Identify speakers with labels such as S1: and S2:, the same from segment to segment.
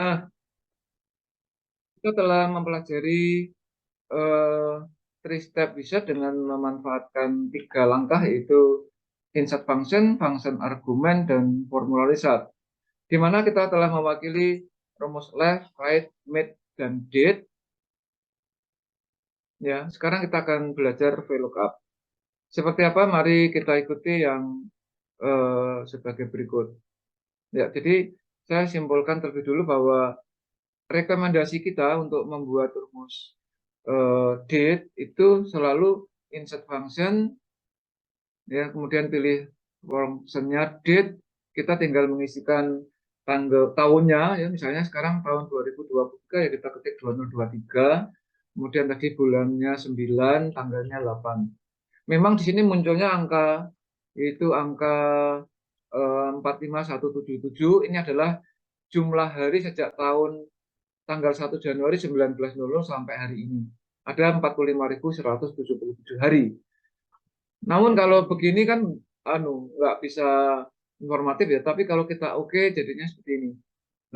S1: Nah, kita telah mempelajari eh, three step wizard dengan memanfaatkan tiga langkah yaitu insert function, function argument, dan formula wizard. Di mana kita telah mewakili rumus left, right, mid, dan date. Ya, sekarang kita akan belajar VLOOKUP. Seperti apa? Mari kita ikuti yang sebagai berikut. Ya, jadi saya simpulkan terlebih dulu bahwa rekomendasi kita untuk membuat rumus date itu selalu insert function, ya, kemudian pilih functionnya date, kita tinggal mengisikan tanggal tahunnya, ya, misalnya sekarang tahun 2023 ya kita ketik 2023, kemudian tadi bulannya 9, tanggalnya 8. Memang di sini munculnya angka, yaitu angka 45177, ini adalah jumlah hari sejak tahun tanggal 1 Januari 1900 sampai hari ini. Ada 45.177 hari. Namun kalau begini kan nggak bisa informatif ya, tapi kalau kita oke jadinya seperti ini.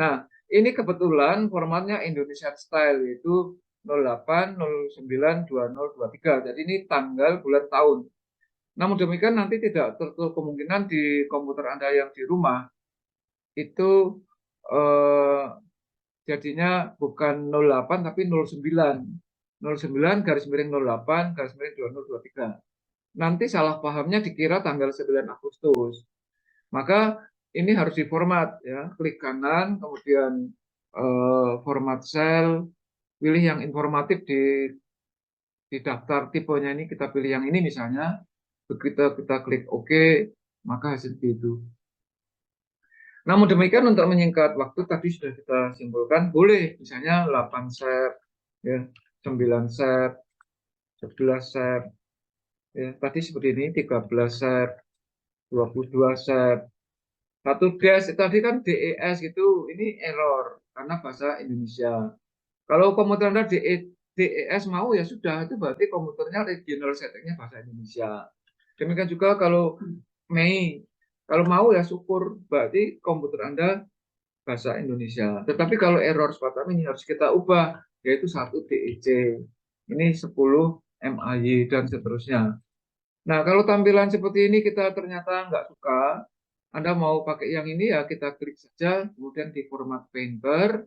S1: Nah, ini kebetulan formatnya Indonesian Style yaitu 08 09 2023. Jadi ini tanggal, bulan, tahun. Namun demikian nanti tidak tertutup kemungkinan di komputer Anda yang di rumah itu eh, jadinya bukan 08 tapi 09. 09 garis miring 08 garis miring 2023. Nanti salah pahamnya dikira tanggal 9 Agustus. Maka ini harus diformat ya. Klik kanan, kemudian format sel, pilih yang informatif di daftar tipenya ini, kita pilih yang ini misalnya. Begitu kita klik OK, maka hasil itu. Namun demikian untuk menyingkat waktu tadi sudah kita simpulkan, boleh misalnya 8 set, ya, 9 set, 11 set, ya, tadi seperti ini 13 set, 22 set. Satu dash tadi kan DES itu ini error karena bahasa Indonesia. Kalau komputer Anda DES mau ya sudah, itu berarti komputernya regional settingnya bahasa Indonesia. Demikian juga kalau Mei, kalau mau ya syukur, berarti komputer Anda bahasa Indonesia. Tetapi kalau error semacam ini harus kita ubah, yaitu 1 DEC. Ini 10 MAY dan seterusnya. Nah, kalau tampilan seperti ini kita ternyata nggak suka, Anda mau pakai yang ini ya kita klik saja, kemudian di format painter,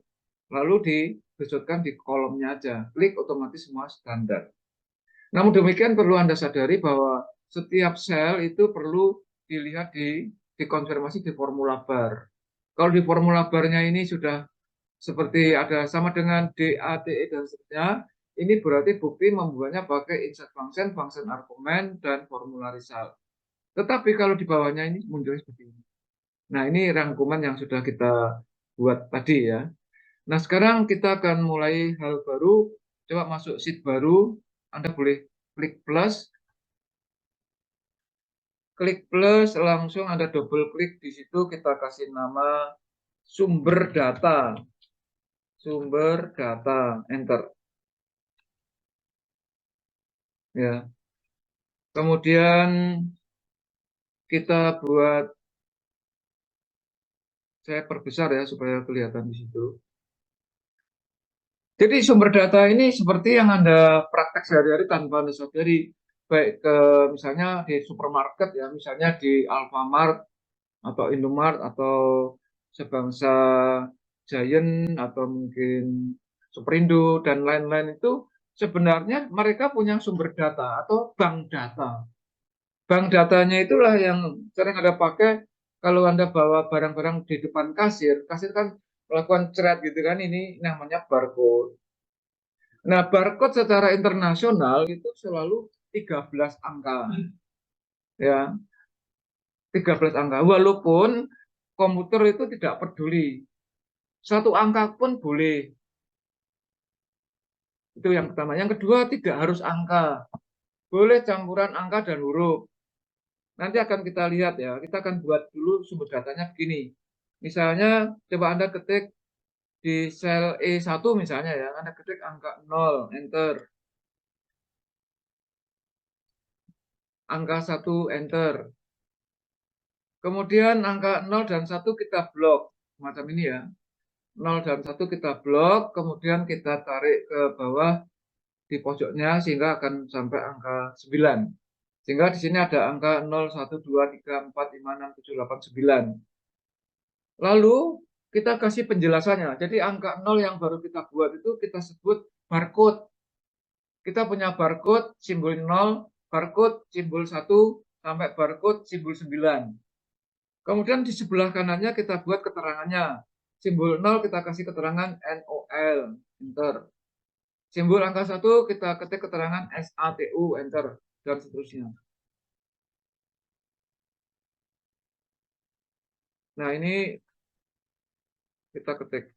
S1: lalu dibesarkan di kolomnya aja. Klik otomatis semua standar. Namun demikian perlu Anda sadari bahwa setiap sel itu perlu dilihat dikonfirmasi di formula bar. Kalau di formula barnya ini sudah seperti ada sama dengan DATE dan seterusnya, ini berarti bukti membuatnya pakai insert function, function argument, dan formula result. Tetapi kalau di bawahnya ini muncul seperti ini. Nah, ini rangkuman yang sudah kita buat tadi ya. Nah, sekarang kita akan mulai hal baru. Coba masuk sheet baru. Anda boleh klik plus. Klik plus, langsung Anda double klik di situ. Kita kasih nama sumber data. Sumber data. Enter. Ya. Kemudian kita buat, saya perbesar ya supaya kelihatan di situ. Jadi sumber data ini seperti yang Anda praktek sehari-hari tanpa Anda sadari, baik ke misalnya di supermarket ya, misalnya di Alfamart atau Indomart atau sebangsa Giant atau mungkin Superindo dan lain-lain itu sebenarnya mereka punya sumber data atau bank data. Bank datanya itulah yang sering Anda pakai kalau Anda bawa barang-barang di depan kasir. Kasir kan melakukan cerat gitu kan, ini namanya barcode. Nah, barcode secara internasional itu selalu 13 angka. Ya, 13 angka. Walaupun komputer itu tidak peduli. Satu angka pun boleh. Itu yang pertama. Yang kedua, tidak harus angka. Boleh campuran angka dan huruf. Nanti akan kita lihat ya. Kita akan buat dulu sumber datanya begini. Misalnya, coba Anda ketik di sel E1 misalnya ya. Anda ketik angka 0, enter. Angka 1, enter. Kemudian angka 0 dan 1 kita blok. Macam ini ya. 0 dan 1 kita blok, kemudian kita tarik ke bawah di pojoknya sehingga akan sampai angka 9. Sehingga di sini ada angka 0, 1, 2, 3, 4, 5, 6, 7, 8, 9. Lalu kita kasih penjelasannya. Jadi angka 0 yang baru kita buat itu kita sebut barcode. Kita punya barcode simbol 0, barcode simbol 1, sampai barcode simbol 9. Kemudian di sebelah kanannya kita buat keterangannya. Simbol 0 kita kasih keterangan NOL, enter. Simbol angka 1 kita ketik keterangan SATU, enter, dan seterusnya. Nah, ini kita ketik.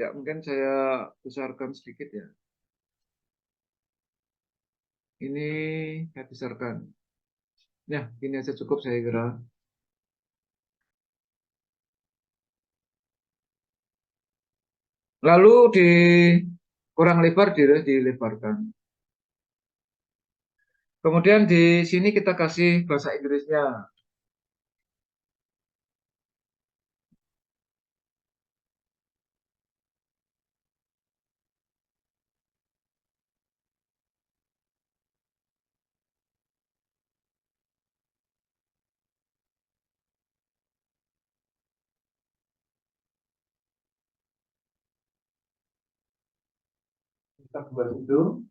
S1: Ya, mungkin saya besarkan sedikit ya. Ini saya besarkan. Ya, ini aja cukup saya kira. Lalu di kurang lebar dilebarkan. Kemudian di sini kita kasih bahasa Inggrisnya. Kita buat itu.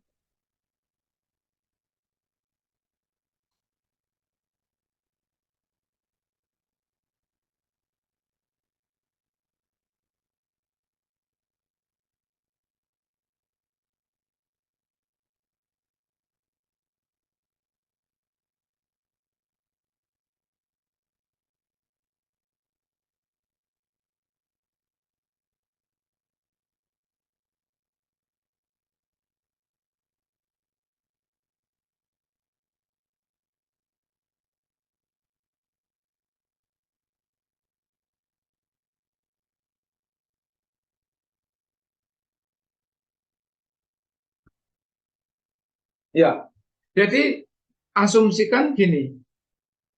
S1: Ya, jadi asumsikan gini.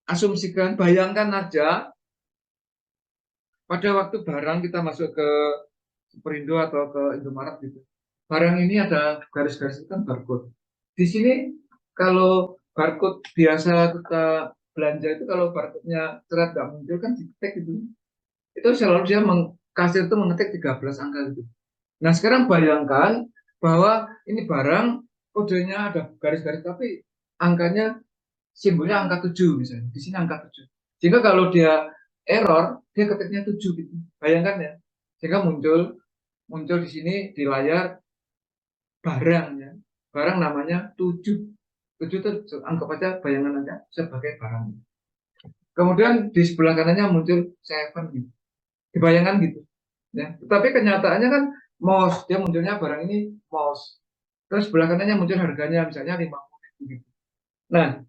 S1: Asumsikan, bayangkan aja pada waktu barang kita masuk ke Superindo atau ke Indomaret gitu. Barang ini ada garis-garis itu kan barcode. Di sini kalau barcode biasa kita belanja itu kalau barcode-nya cerat nggak muncul kan diketik gitu. Itu selalu dia kasir itu mengetik 13 angka gitu. Nah sekarang bayangkan bahwa ini barang kodenya ada garis-garis tapi angkanya simbolnya angka 7 misalnya. Di sini angka 7. Sehingga kalau dia error, dia ketiknya 7 gitu. Bayangkan ya. Sehingga muncul di sini di layar barangnya. Barang namanya 7. 7 itu anggap aja bayangan aja sebagai barang. Kemudian di sebelah kanannya muncul 7 gitu. Dibayangkan gitu. Ya. Tetapi kenyataannya kan mouse, dia munculnya barang ini mouse. Terus sebelah kanannya muncul harganya misalnya 50.000 gitu. Nah,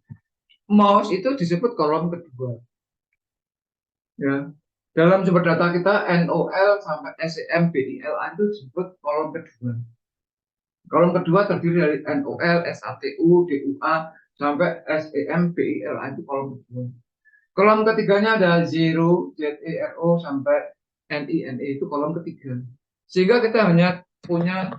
S1: mouse itu disebut kolom kedua. Ya. Dalam sumber data kita NOL sampai SEMBILA itu disebut kolom kedua. Kolom kedua terdiri dari NOL, SATU, DUA sampai SEMBILA itu kolom kedua. Kolom ketiganya ada zero, ZERO sampai NINE itu kolom ketiga. Sehingga kita hanya punya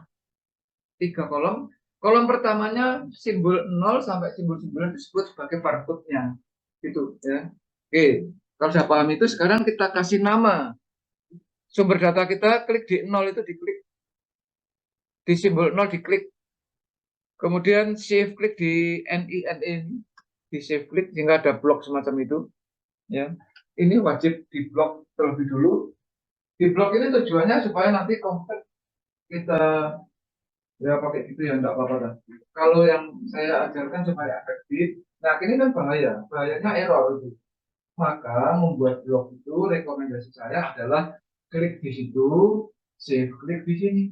S1: 3 kolom. Kolom pertamanya simbol 0 sampai simbol 9 disebut sebagai barcode-nya. Gitu ya. Oke, kalau sudah paham itu sekarang kita kasih nama. Sumber data kita klik di 0 itu diklik. Di simbol 0 diklik. Kemudian shift klik di NINE, di shift klik sehingga ada blok semacam itu. Ya, ini wajib diblok terlebih dulu. Di blok ini tujuannya supaya nanti komputer kita ya pakai gitu ya enggak apa-apa kan. Kalau yang saya ajarkan supaya efektif, nah ini kan bahayanya error itu. Maka membuat blog itu rekomendasi saya adalah klik di situ, save klik di sini.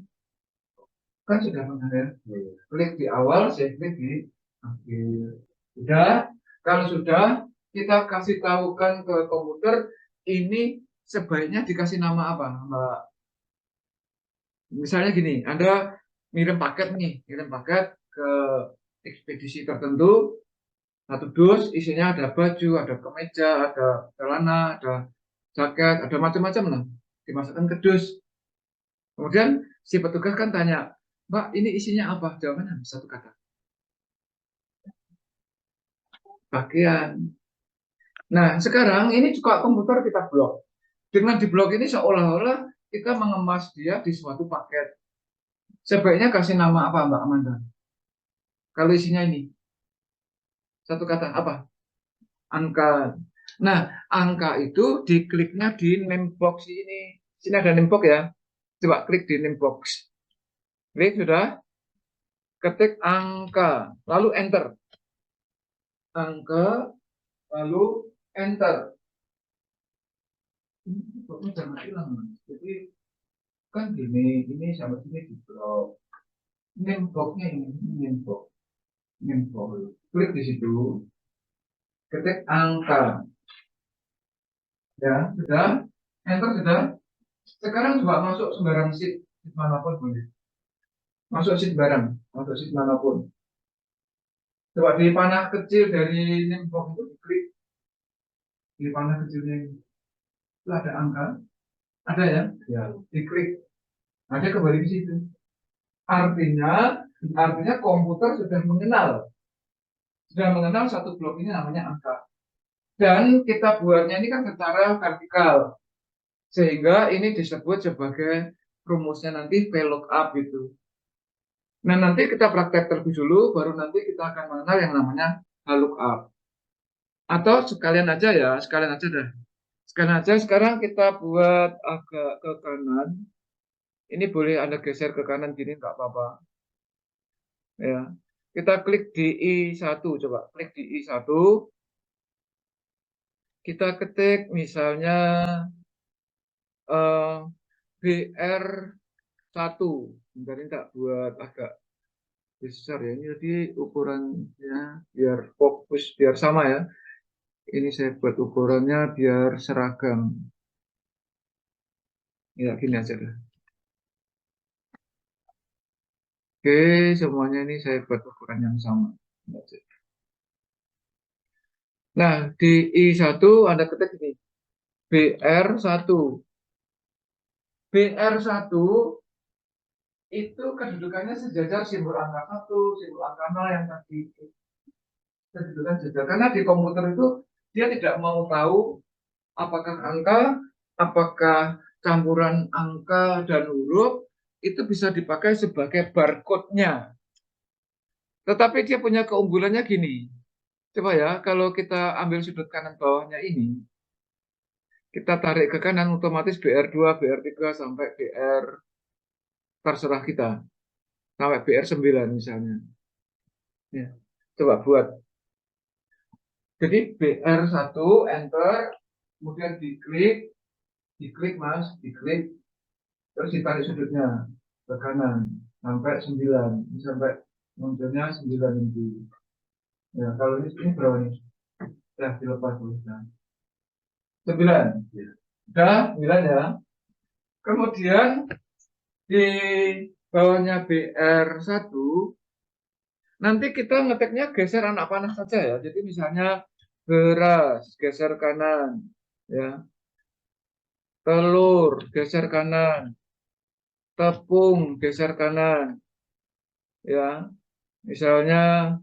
S1: Kan sudah pernah ya. Klik di awal, save klik di akhir. Sudah, kalau sudah kita kasih tahukan ke komputer ini sebaiknya dikasih nama apa, Mbak? Misalnya gini, Anda ngirim paket ke ekspedisi tertentu, Satu dus isinya ada baju, ada kemeja, ada celana, ada jaket, ada macam-macam lah. Dimasukkan ke dus. Kemudian si petugas kan tanya, Mbak, ini isinya apa? Jawabannya satu kata, pakaian. Nah, sekarang ini juga komputer kita blok. Dengan diblok ini seolah-olah kita mengemas dia di suatu paket. Sebaiknya kasih nama apa, Mbak Amanda? Kalau isinya ini, satu kata, apa? Angka. Nah, angka itu dikliknya di name box ini. Sini ada name box ya. Coba klik di name box. Klik sudah, ketik angka, lalu enter. Angka, lalu enter. Ini pokoknya jangan hilang, Mas. Jadi kan ini sampai sini di blok. Name box-nya ini, name box. Name box. Klik di situ, ketik angka. Ya, sudah. Enter sudah. Sekarang coba masuk sembarang sheet manapun boleh. Masuk sheet barang, masuk sheet manapun. Coba di panah kecil dari name box itu diklik. Di panah kecilnya itu ada angka. Ada ya? Ya. Diklik. Ada kembali ke situ. Artinya, artinya komputer sudah mengenal satu blok ini namanya angka. Dan kita buatnya ini kan secara vertikal. Sehingga ini disebut sebagai rumusnya nanti VLOOKUP gitu. Nah, nanti kita praktek terlebih dulu, baru nanti kita akan mengenal yang namanya VLOOKUP. Atau sekalian aja ya, sekalian aja dah. Sekalian aja sekarang kita buat agak ke kanan. Ini boleh Anda geser ke kanan gini, nggak apa-apa. Ya. Kita klik di I1, coba klik di I1. Kita ketik misalnya BR1. Bentar ini tak buat agak besar ya. Ini tadi ukurannya biar fokus, biar sama ya. Ini saya buat ukurannya biar seragam. Ya, gini aja deh. Oke, semuanya ini saya buat ukuran yang sama. Nah, di I1 Anda ketik ini, BR1. BR1 itu kedudukannya sejajar simbol angka 1, simbol angka 0 yang tadi kedudukan sejajar. Karena di komputer itu dia tidak mau tahu apakah angka, apakah campuran angka dan huruf itu bisa dipakai sebagai barcode-nya. Tetapi dia punya keunggulannya gini. Coba ya, kalau kita ambil sudut kanan bawahnya ini, kita tarik ke kanan otomatis BR2, BR3 sampai BR terserah kita. Sampai BR9 misalnya. Ya. Coba buat. Jadi BR1 enter, kemudian diklik Mas, diklik, terus ditarik sudutnya ke kanan sampai 9, sampai munculnya 9 inti. Ya, kalau ini berapa nih? Ya, dilepas dulu. 9. Sudah, 9 ya. Kemudian di bawahnya BR1 nanti kita ngetiknya geser anak panah saja ya. Jadi misalnya beras geser kanan, ya, telur geser kanan, tepung geser kanan, ya. Misalnya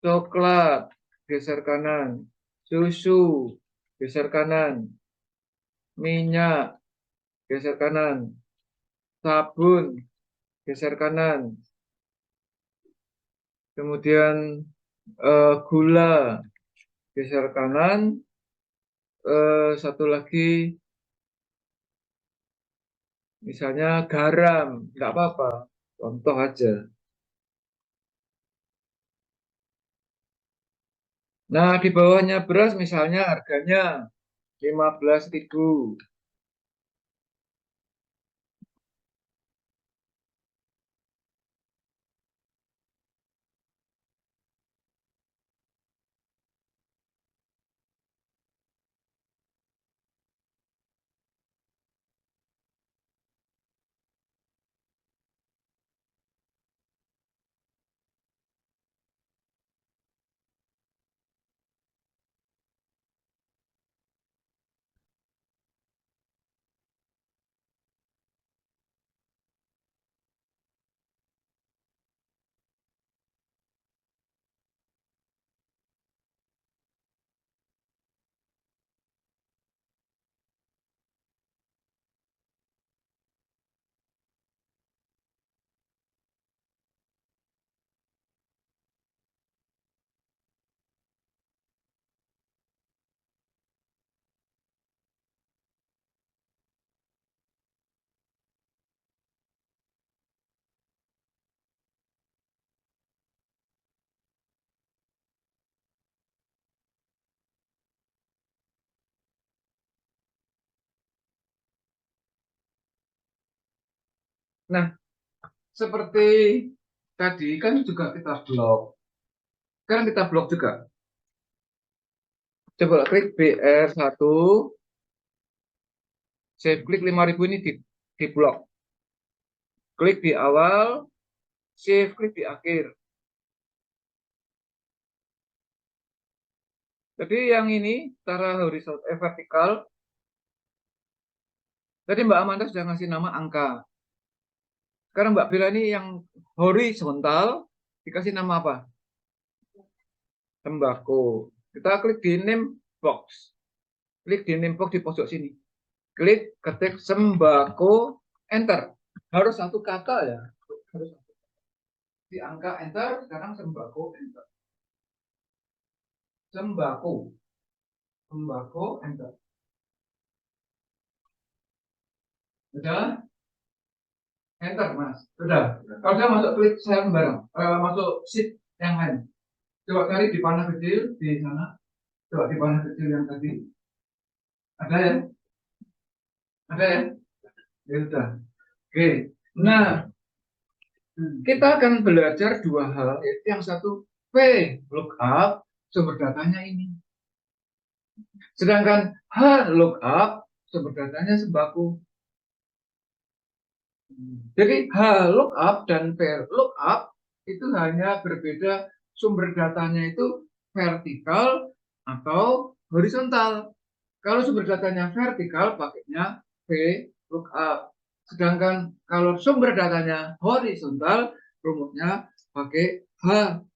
S1: coklat geser kanan, susu geser kanan, minyak geser kanan, sabun geser kanan, kemudian gula geser kanan, satu lagi misalnya garam, nggak apa-apa, contoh aja. Nah, di bawahnya beras misalnya harganya 15.000. Nah, seperti tadi kan juga kita blok. Sekarang kita blok juga. Coba klik BR1, save klik 5000 ini di blok. Klik di awal, save klik di akhir. Jadi yang ini secara horizontal, vertikal. Tadi Mbak Amanda sudah ngasih nama angka. Sekarang Mbak Bila ini yang horizontal dikasih nama apa? Sembako. Kita klik di name box. Klik di name box di pojok sini. Klik ketik sembako, enter. Harus satu kata ya. Harus di angka enter, sekarang sembako enter. Sembako. Sembako enter. Sudah? Enter, Mas. Sudah. Kalau saya masuk klik saya bareng. Masuk sheet yang lain. Coba cari di panah kecil di sana. Coba di panah kecil yang tadi. Ada ya? Ada ya? Ya sudah. Oke. Nah, kita akan belajar dua hal. Yaitu yang satu, P lookup, sumber datanya ini. Sedangkan H lookup, sumber datanya sembako. Jadi H lookup dan P lookup itu hanya berbeda sumber datanya itu vertikal atau horizontal. Kalau sumber datanya vertikal pakainya P lookup. Sedangkan kalau sumber datanya horizontal rumusnya pakai H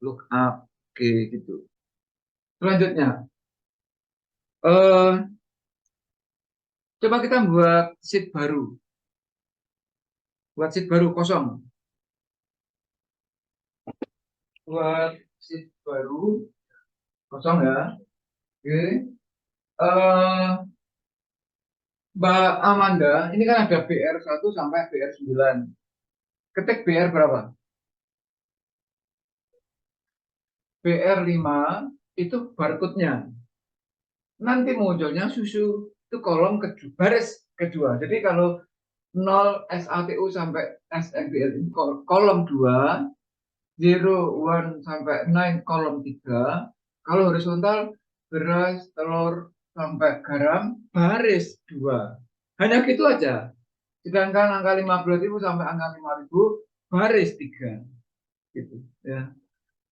S1: lookup. Oke, gitu. Selanjutnya, coba kita buat sheet baru. Buat sheet baru kosong. Buat sheet baru kosong ya. Oke. Mbak Amanda, ini kan ada BR1 sampai BR9. Ketik BR berapa? BR5 itu barcode-nya. Nanti munculnya susu itu kolom kedua, baris kedua. Jadi kalau 0 SATU sampai SMBL ini kolom 2, 0, 1 sampai 9 kolom 3. Kalau horizontal beras, telur sampai garam baris 2. Hanya gitu aja. Sedangkan angka 15.000 sampai angka 5.000 baris 3. Gitu ya.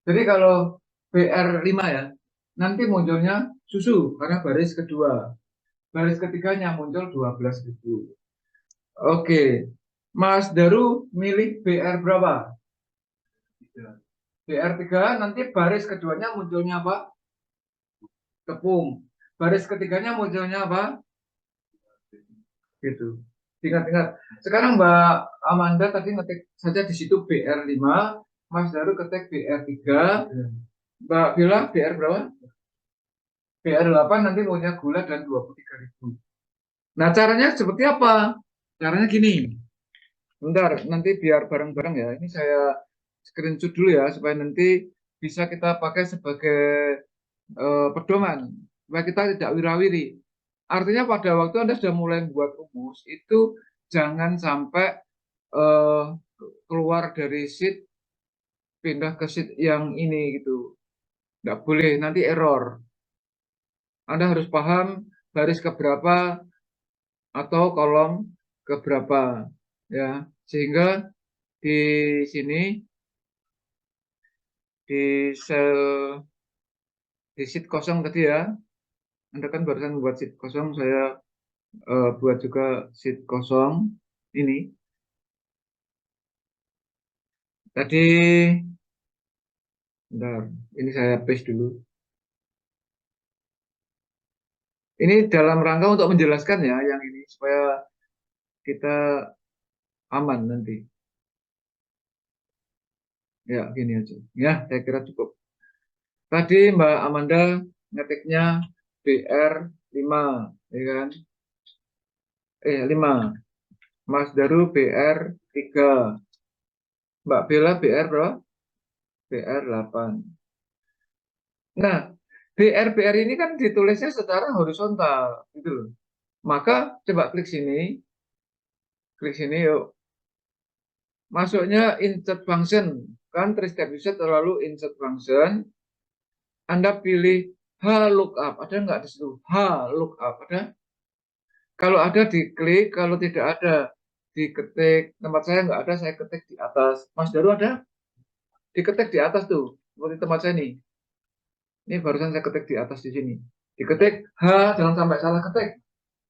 S1: Jadi kalau BR5 ya, nanti munculnya susu karena baris kedua. Baris ketiganya muncul 12.000. Oke. Mas Daru milih BR berapa? BR3 nanti baris keduanya munculnya apa? Tepung. Baris ketiganya munculnya apa? Gitu. Ingat-ingat. Sekarang Mbak Amanda tadi ngetik saja di situ BR5, Mas Daru ketik BR3, Mbak Bila BR berapa? BR8 nanti punya gula dan 23.000. Nah, caranya seperti apa? Caranya gini. Bentar, nanti biar bareng-bareng ya. Ini saya screenshot dulu ya, supaya nanti bisa kita pakai sebagai pedoman. Supaya kita tidak wirawiri. Artinya pada waktu Anda sudah mulai membuat rumus, itu jangan sampai eh, keluar dari sheet, pindah ke sheet yang ini gitu. Nggak boleh, nanti error. Anda harus paham baris keberapa atau kolom keberapa ya, sehingga di sini di sel di sheet kosong tadi ya, Anda kan barusan membuat sheet kosong, saya buat juga sheet kosong ini tadi. Bentar, ini saya paste dulu. Ini dalam rangka untuk menjelaskan ya yang ini supaya kita aman nanti. Ya, gini aja. Ya, saya kira cukup. Tadi Mbak Amanda ngetiknya BR5, ya kan? 5. Mas Daru BR3. Mbak Bella BR berapa? BR8. Nah, BR ini kan ditulisnya secara horizontal, gitu loh. Maka coba klik sini yuk. masuknya insert function. Kan three-step insert lalu insert function. Anda pilih H lookup. Ada nggak di situ? H lookup. Ada? Kalau ada diklik, kalau tidak ada diketik. Tempat saya nggak ada, saya ketik di atas. Mas Daru ada? Diketik di atas tuh. Seperti tempat saya nih. Ini barusan saya ketik di atas di sini. Diketik H, jangan sampai salah ketik.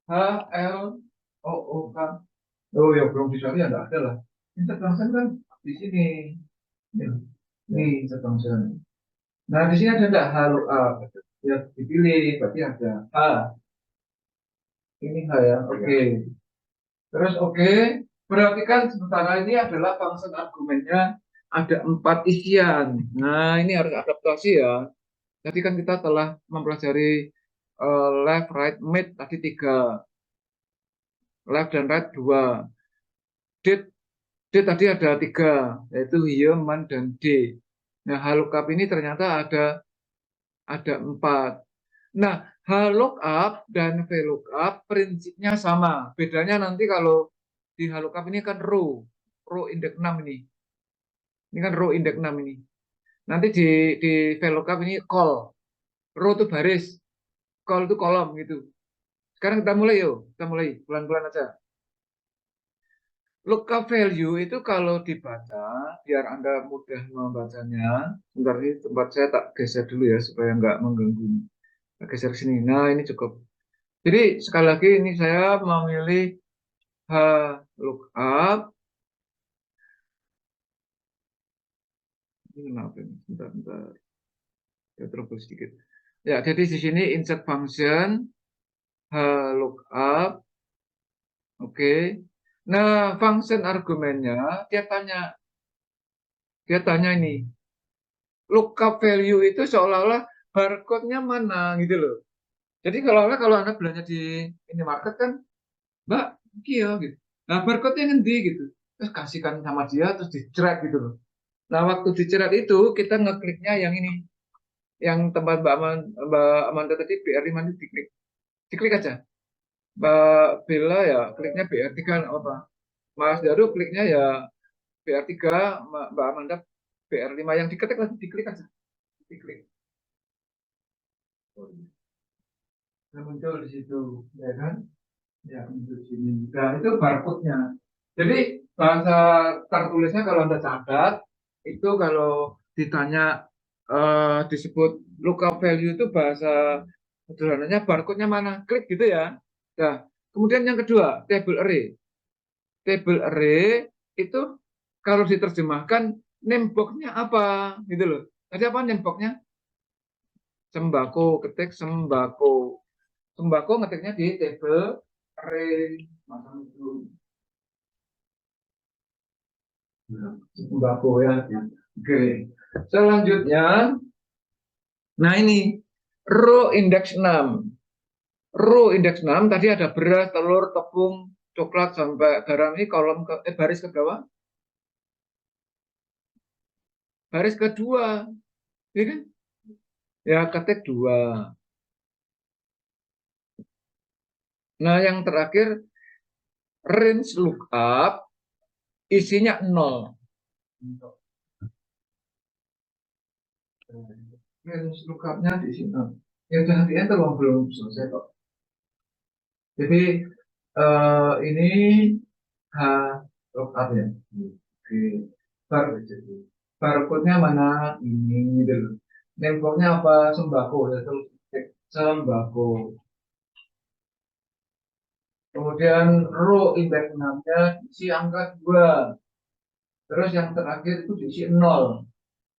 S1: H, L, O, O, K. Oh ya belum dicari ya nggak ada lah. Insert function kan di sini. Nih insert function. Nah di sini ada nggak H lookup? Ya dipilih, berarti ada H. Ini H ya, oke. Terus oke. Perhatikan sementara ini adalah function argumennya ada 4 isian. Nah ini harus adaptasi ya. Jadi kan kita telah mempelajari left, right, mid tadi 3, left dan right 2. Did tadi ada 3, yaitu here, man, dan d. Nah, lookup ini ternyata ada 4. Nah, lookup dan VLOOKUP prinsipnya sama. Bedanya nanti kalau di lookup ini kan row indeks 6 ini. Ini kan row indeks 6 ini. Nanti di VLOOKUP ini call. Row itu baris, call itu kolom gitu. Sekarang kita mulai yuk, kita mulai pelan-pelan aja. Lookup value itu kalau dibaca, biar Anda mudah membacanya. Sebentar ini tempat saya tak geser dulu ya, supaya nggak mengganggu. Geser ke sini. Nah, ini cukup. Jadi, sekali lagi ini saya memilih H lookup. Ini kenapa ini? Bentar. Ya, trouble sedikit. Ya, jadi di sini insert function, H lookup. Oke. Nah, function argumennya, dia tanya ini, lookup value itu seolah-olah barcode-nya mana gitu loh. Jadi kalau Anda belanja di minimarket kan, Mbak, iya gitu. Nah, barcode-nya ngendi gitu. Terus kasihkan sama dia, terus dicerat gitu loh. Nah, waktu dicerat itu, kita ngekliknya yang ini. Yang tempat Mbak Amanda tadi, BR5 itu diklik. Diklik aja. Mbak Bella ya, kliknya BR3 apa. Mas Daru kliknya ya BR3, Mbak Amanda BR5. Yang diketik lagi, diklik aja. Diklik. Nah, muncul di situ, ya kan? Ya, untuk sini. Nah, itu barcode-nya. Jadi, bahasa tertulisnya kalau Anda catat, itu kalau ditanya disebut lookup value itu bahasa sederhananya barcode-nya mana? Klik gitu ya. Nah, kemudian yang kedua, table array. Table array itu kalau diterjemahkan name box-nya apa? Gitu loh. Tadi apa name box-nya? Sembako, ketik sembako. Sembako ngetiknya di table array macam itu. Sembako ya. Oke. Selanjutnya, nah ini row indeks 6. Row indeks 6 tadi ada beras, telur, tepung, coklat sampai garam. Ini kolom baris ke bawah. Baris kedua, ya kan? Ya ketik 2. Nah, yang terakhir range lookup isinya 0. Range lookupnya di sini. Ya jangan di enter belum selesai kok. Jadi ini H lookup ya. Oke. Barcode-nya mana? Ini gitu loh. Name-nya apa? Sembako ya, sembako. Kemudian row indeks 6-nya isi angka 2. Terus yang terakhir itu diisi 0.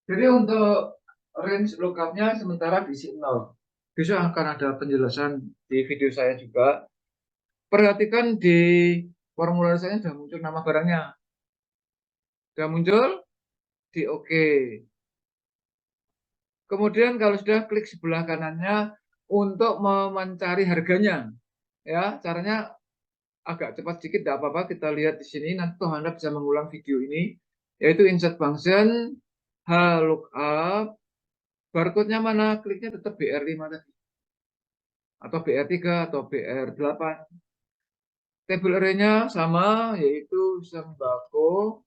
S1: Jadi untuk range lookup-nya sementara diisi 0. Besok akan ada penjelasan di video saya juga. Perhatikan di formulir saya sudah muncul nama barangnya. Sudah muncul? Di OK. Kemudian kalau sudah klik sebelah kanannya untuk mencari harganya. Ya, caranya agak cepat sedikit, tidak apa-apa. Kita lihat di sini, nanti toh Anda bisa mengulang video ini. Yaitu insert function, H lookup, barcode-nya mana? Kliknya tetap BR5 tadi. Atau BR3 atau BR8. Table array-nya sama, yaitu sembako.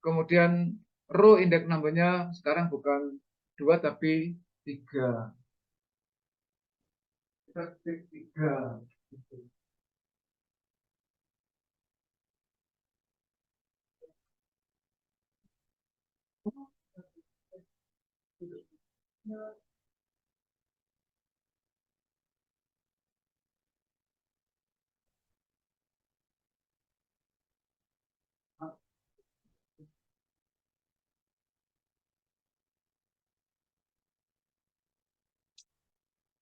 S1: kemudian row indeks numbernya sekarang bukan 2 tapi 3. Kita klik 3.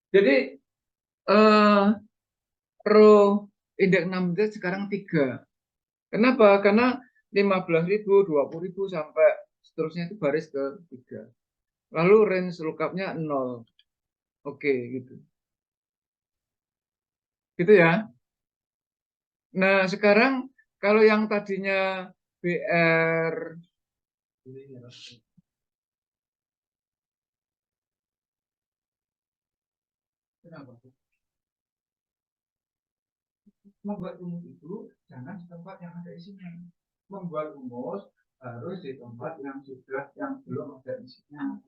S1: Jadi row indeks 6 itu sekarang 3. Kenapa? Karena 15.000, 20.000 sampai seterusnya itu baris ke 3. Lalu range lookupnya 0. Oke, gitu. Gitu ya. Nah, sekarang kalau yang tadinya BR kenapa? Membuat rumus itu jangan di tempat yang ada isinya. Membuat rumus harus di tempat yang belum ada isinya.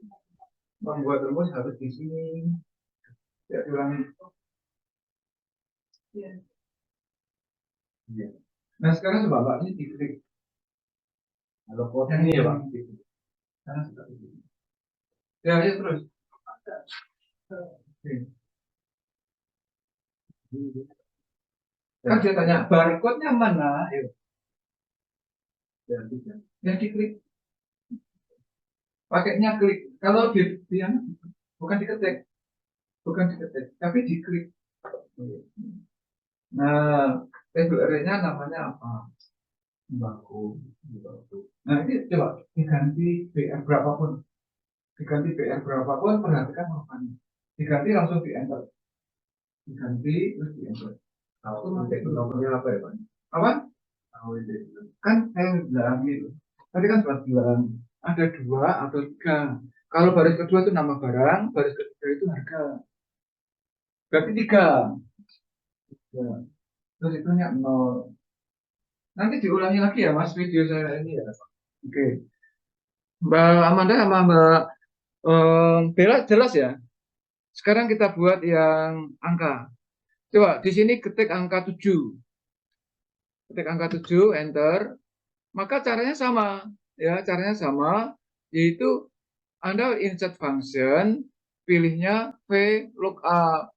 S1: Membuat rumus harus di sini. Ya, diulangi. Ya. Nah, sekarang coba Pak ini diklik. Kalau kode ini ya Pak. Karena seperti ini. Ya, ya terus. Oke. Kan dia tanya barcode-nya mana? Ayo. Ya diklik. Pakainya klik. Kalau dia bukan diketik, tapi diklik. Nah, tabel array-nya namanya apa? Sembako. Nah, ini coba diganti BR berapapun. Diganti BR berapapun, perhatikan hurufnya. Diganti langsung di enter. Diganti terus di enter. Itu nanti nomornya apa ya Pak? Apa? Kan saya bilang gitu. Tadi kan sudah bilang ada 2 atau 3. Kalau baris kedua itu nama barang, baris ketiga itu harga. Berarti 3. Ya. Terus itunya 0. Nanti diulangi lagi ya Mas video saya ini ya. Oke. Mbak Amanda sama Mbak Bella jelas ya. Sekarang kita buat yang angka. Coba di sini ketik angka 7. Ketik angka 7, enter. Maka caranya sama. Ya, caranya sama. Yaitu Anda insert function, pilihnya VLOOKUP.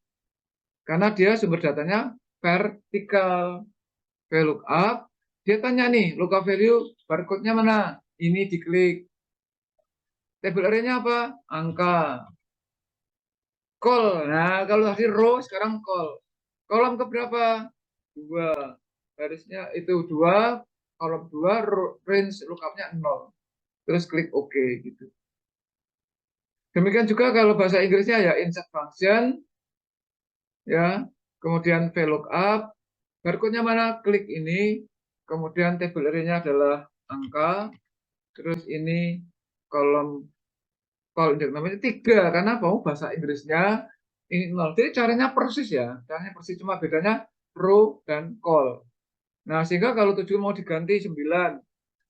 S1: Karena dia sumber datanya vertikal. VLOOKUP. Dia tanya nih, lookup value barcode-nya mana? Ini diklik. Table array-nya apa? Angka. Call. Nah, kalau tadi row, sekarang call. Kolom ke berapa? 2. Garisnya itu 2. Kolom 2, range lookupnya 0. Terus klik OK gitu. Demikian juga kalau bahasa Inggrisnya ya insert function, ya, kemudian VLOOKUP, barcode-nya mana? Klik ini, kemudian table array-nya adalah angka, terus ini kolom call index namanya 3 karena mau bahasa Inggrisnya ini 0. Jadi caranya persis ya, caranya persis cuma bedanya row dan call. Nah, sehingga kalau 7 mau diganti 9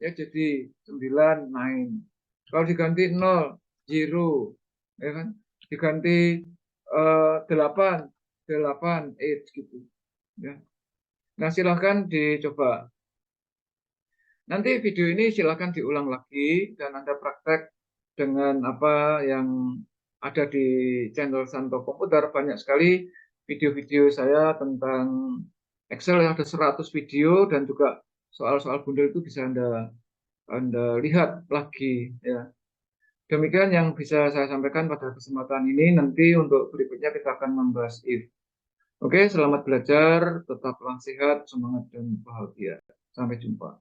S1: ya jadi 9 9. Kalau diganti 0 0 ya kan? Diganti 8 8 8 gitu ya. Nah, silahkan dicoba. Nanti video ini silahkan diulang lagi dan Anda praktek dengan apa yang ada di channel Santo Komputer. Banyak sekali video-video saya tentang Excel yang ada 100 video dan juga soal-soal bundel itu bisa Anda lihat lagi ya. Demikian yang bisa saya sampaikan pada kesempatan ini. Nanti untuk berikutnya kita akan membahas if. Oke, selamat belajar, tetaplah sehat, semangat dan bahagia. Sampai jumpa.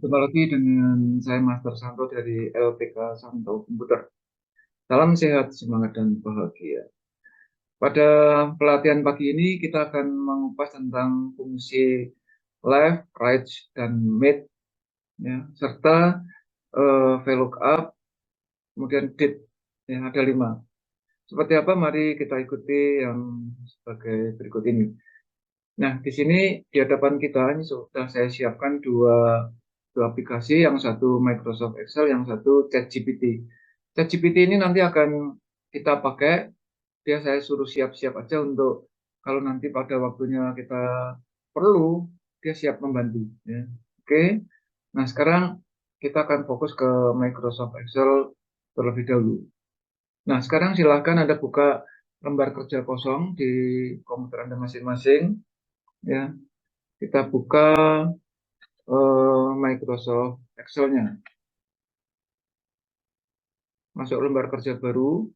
S1: Jumpa lagi dengan saya Master Santo dari LPK Santo Komputer. Salam sehat, semangat, dan bahagia. Pada pelatihan pagi ini kita akan mengupas tentang fungsi left, right, dan mid, ya, serta VLOOKUP, kemudian dip, yang ada 5. Seperti apa? Mari kita ikuti yang sebagai berikut ini. Nah, di sini di hadapan kita ini sudah saya siapkan dua aplikasi, yang satu Microsoft Excel, yang satu ChatGPT. ChatGPT ini nanti akan kita pakai, dia saya suruh siap-siap aja untuk kalau nanti pada waktunya kita perlu, dia siap membantu. Ya. Oke, nah sekarang kita akan fokus ke Microsoft Excel terlebih dahulu. Nah, sekarang silahkan Anda buka lembar kerja kosong di komputer Anda masing-masing. Ya, kita buka Microsoft Excel-nya. Masuk lembar kerja baru.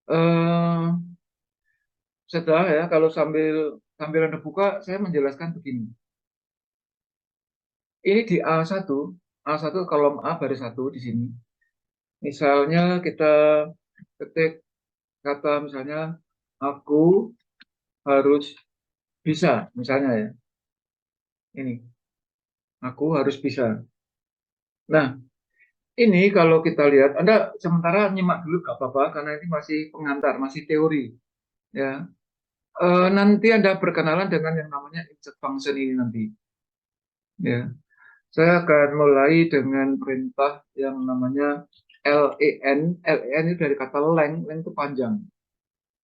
S1: Eh, Setelah ya, kalau sambil Anda buka, saya menjelaskan begini. Ini di A1 kolom A baris 1 di sini. Misalnya kita ketik kata misalnya aku harus bisa, misalnya ya. Ini, aku harus bisa. Nah, ini kalau kita lihat, Anda sementara nyimak dulu gak apa-apa, karena ini masih pengantar, masih teori. Ya, nanti Anda berkenalan dengan yang namanya insert function ini nanti. Ya, saya akan mulai dengan perintah yang namanya len. Len itu dari kata length, length itu panjang.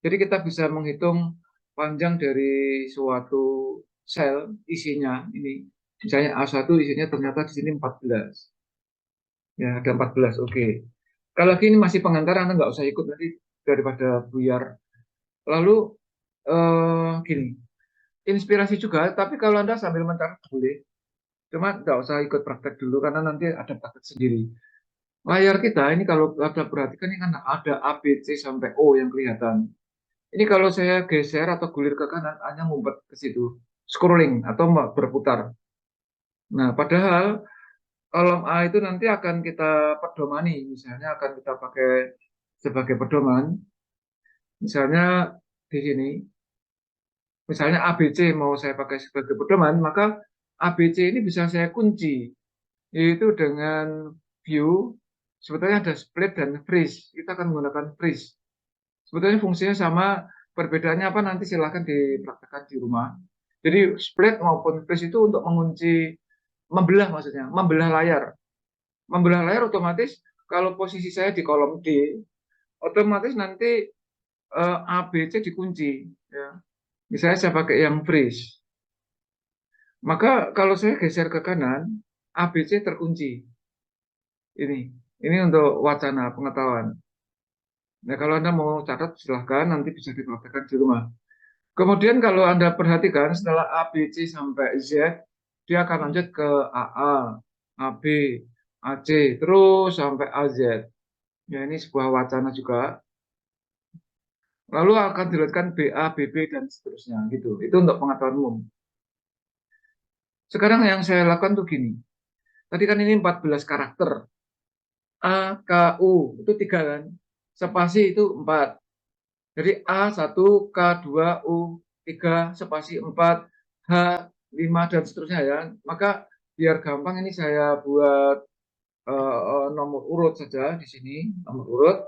S1: Jadi kita bisa menghitung panjang dari suatu sel isinya ini. Misalnya A1 isinya ternyata di sini 14. Ya, ada 14. Oke. Kalau lagi ini masih pengantar, Anda nggak usah ikut nanti daripada buyar. Lalu gini, inspirasi juga, tapi kalau Anda sambil mencatat boleh. Cuma nggak usah ikut praktek dulu karena nanti ada praktek sendiri. Layar kita ini kalau Anda perhatikan ini kan ada A, B, C sampai O yang kelihatan. Ini kalau saya geser atau gulir ke kanan, hanya ngumpet ke situ. Scrolling atau berputar. Nah, padahal kolom A itu nanti akan kita pedomani. Misalnya akan kita pakai sebagai pedoman. Misalnya di sini, misalnya ABC mau saya pakai sebagai pedoman, maka ABC ini bisa saya kunci, yaitu dengan view. Sebetulnya ada split dan freeze. Kita akan menggunakan freeze. Sebetulnya fungsinya sama, perbedaannya apa nanti silahkan dipraktekkan di rumah. Jadi split maupun freeze itu untuk mengunci, membelah maksudnya, membelah layar. Membelah layar otomatis kalau posisi saya di kolom D, otomatis nanti A, B, C dikunci. Ya. Misalnya saya pakai yang freeze. Maka kalau saya geser ke kanan, A, B, C terkunci. Ini. Ini untuk wacana pengetahuan. Nah, kalau Anda mau catat, silahkan nanti bisa dipraktekkan di rumah. Kemudian kalau Anda perhatikan setelah A, B, C sampai Z, dia akan lanjut ke AA, AB, AC, terus sampai AZ. Ya, ini sebuah wacana juga. Lalu akan dilanjutkan BA, BB, dan seterusnya. Gitu. Itu untuk pengetahuan umum. Sekarang yang saya lakukan tuh gini. Tadi kan ini 14 karakter. A, K, U, itu 3 kan. Spasi itu 4. Jadi A1, K2, U3, spasi 4, H5, dan seterusnya ya. Maka biar gampang ini saya buat nomor urut saja di sini, nomor urut.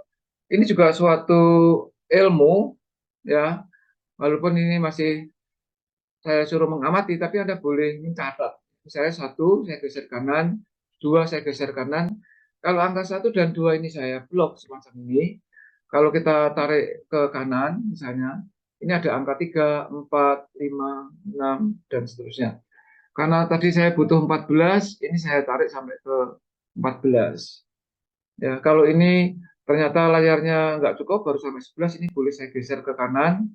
S1: Ini juga suatu ilmu ya, walaupun ini masih saya suruh mengamati, tapi Anda boleh mencatat. Misalnya 1, saya geser kanan, 2, saya geser kanan. Kalau angka 1 dan 2 ini saya blok semacam ini. Kalau kita tarik ke kanan, misalnya, ini ada angka 3, 4, 5, 6, dan seterusnya. Karena tadi saya butuh 14, ini saya tarik sampai ke 14. Ya, kalau ini ternyata layarnya nggak cukup, baru sampai 11, ini boleh saya geser ke kanan.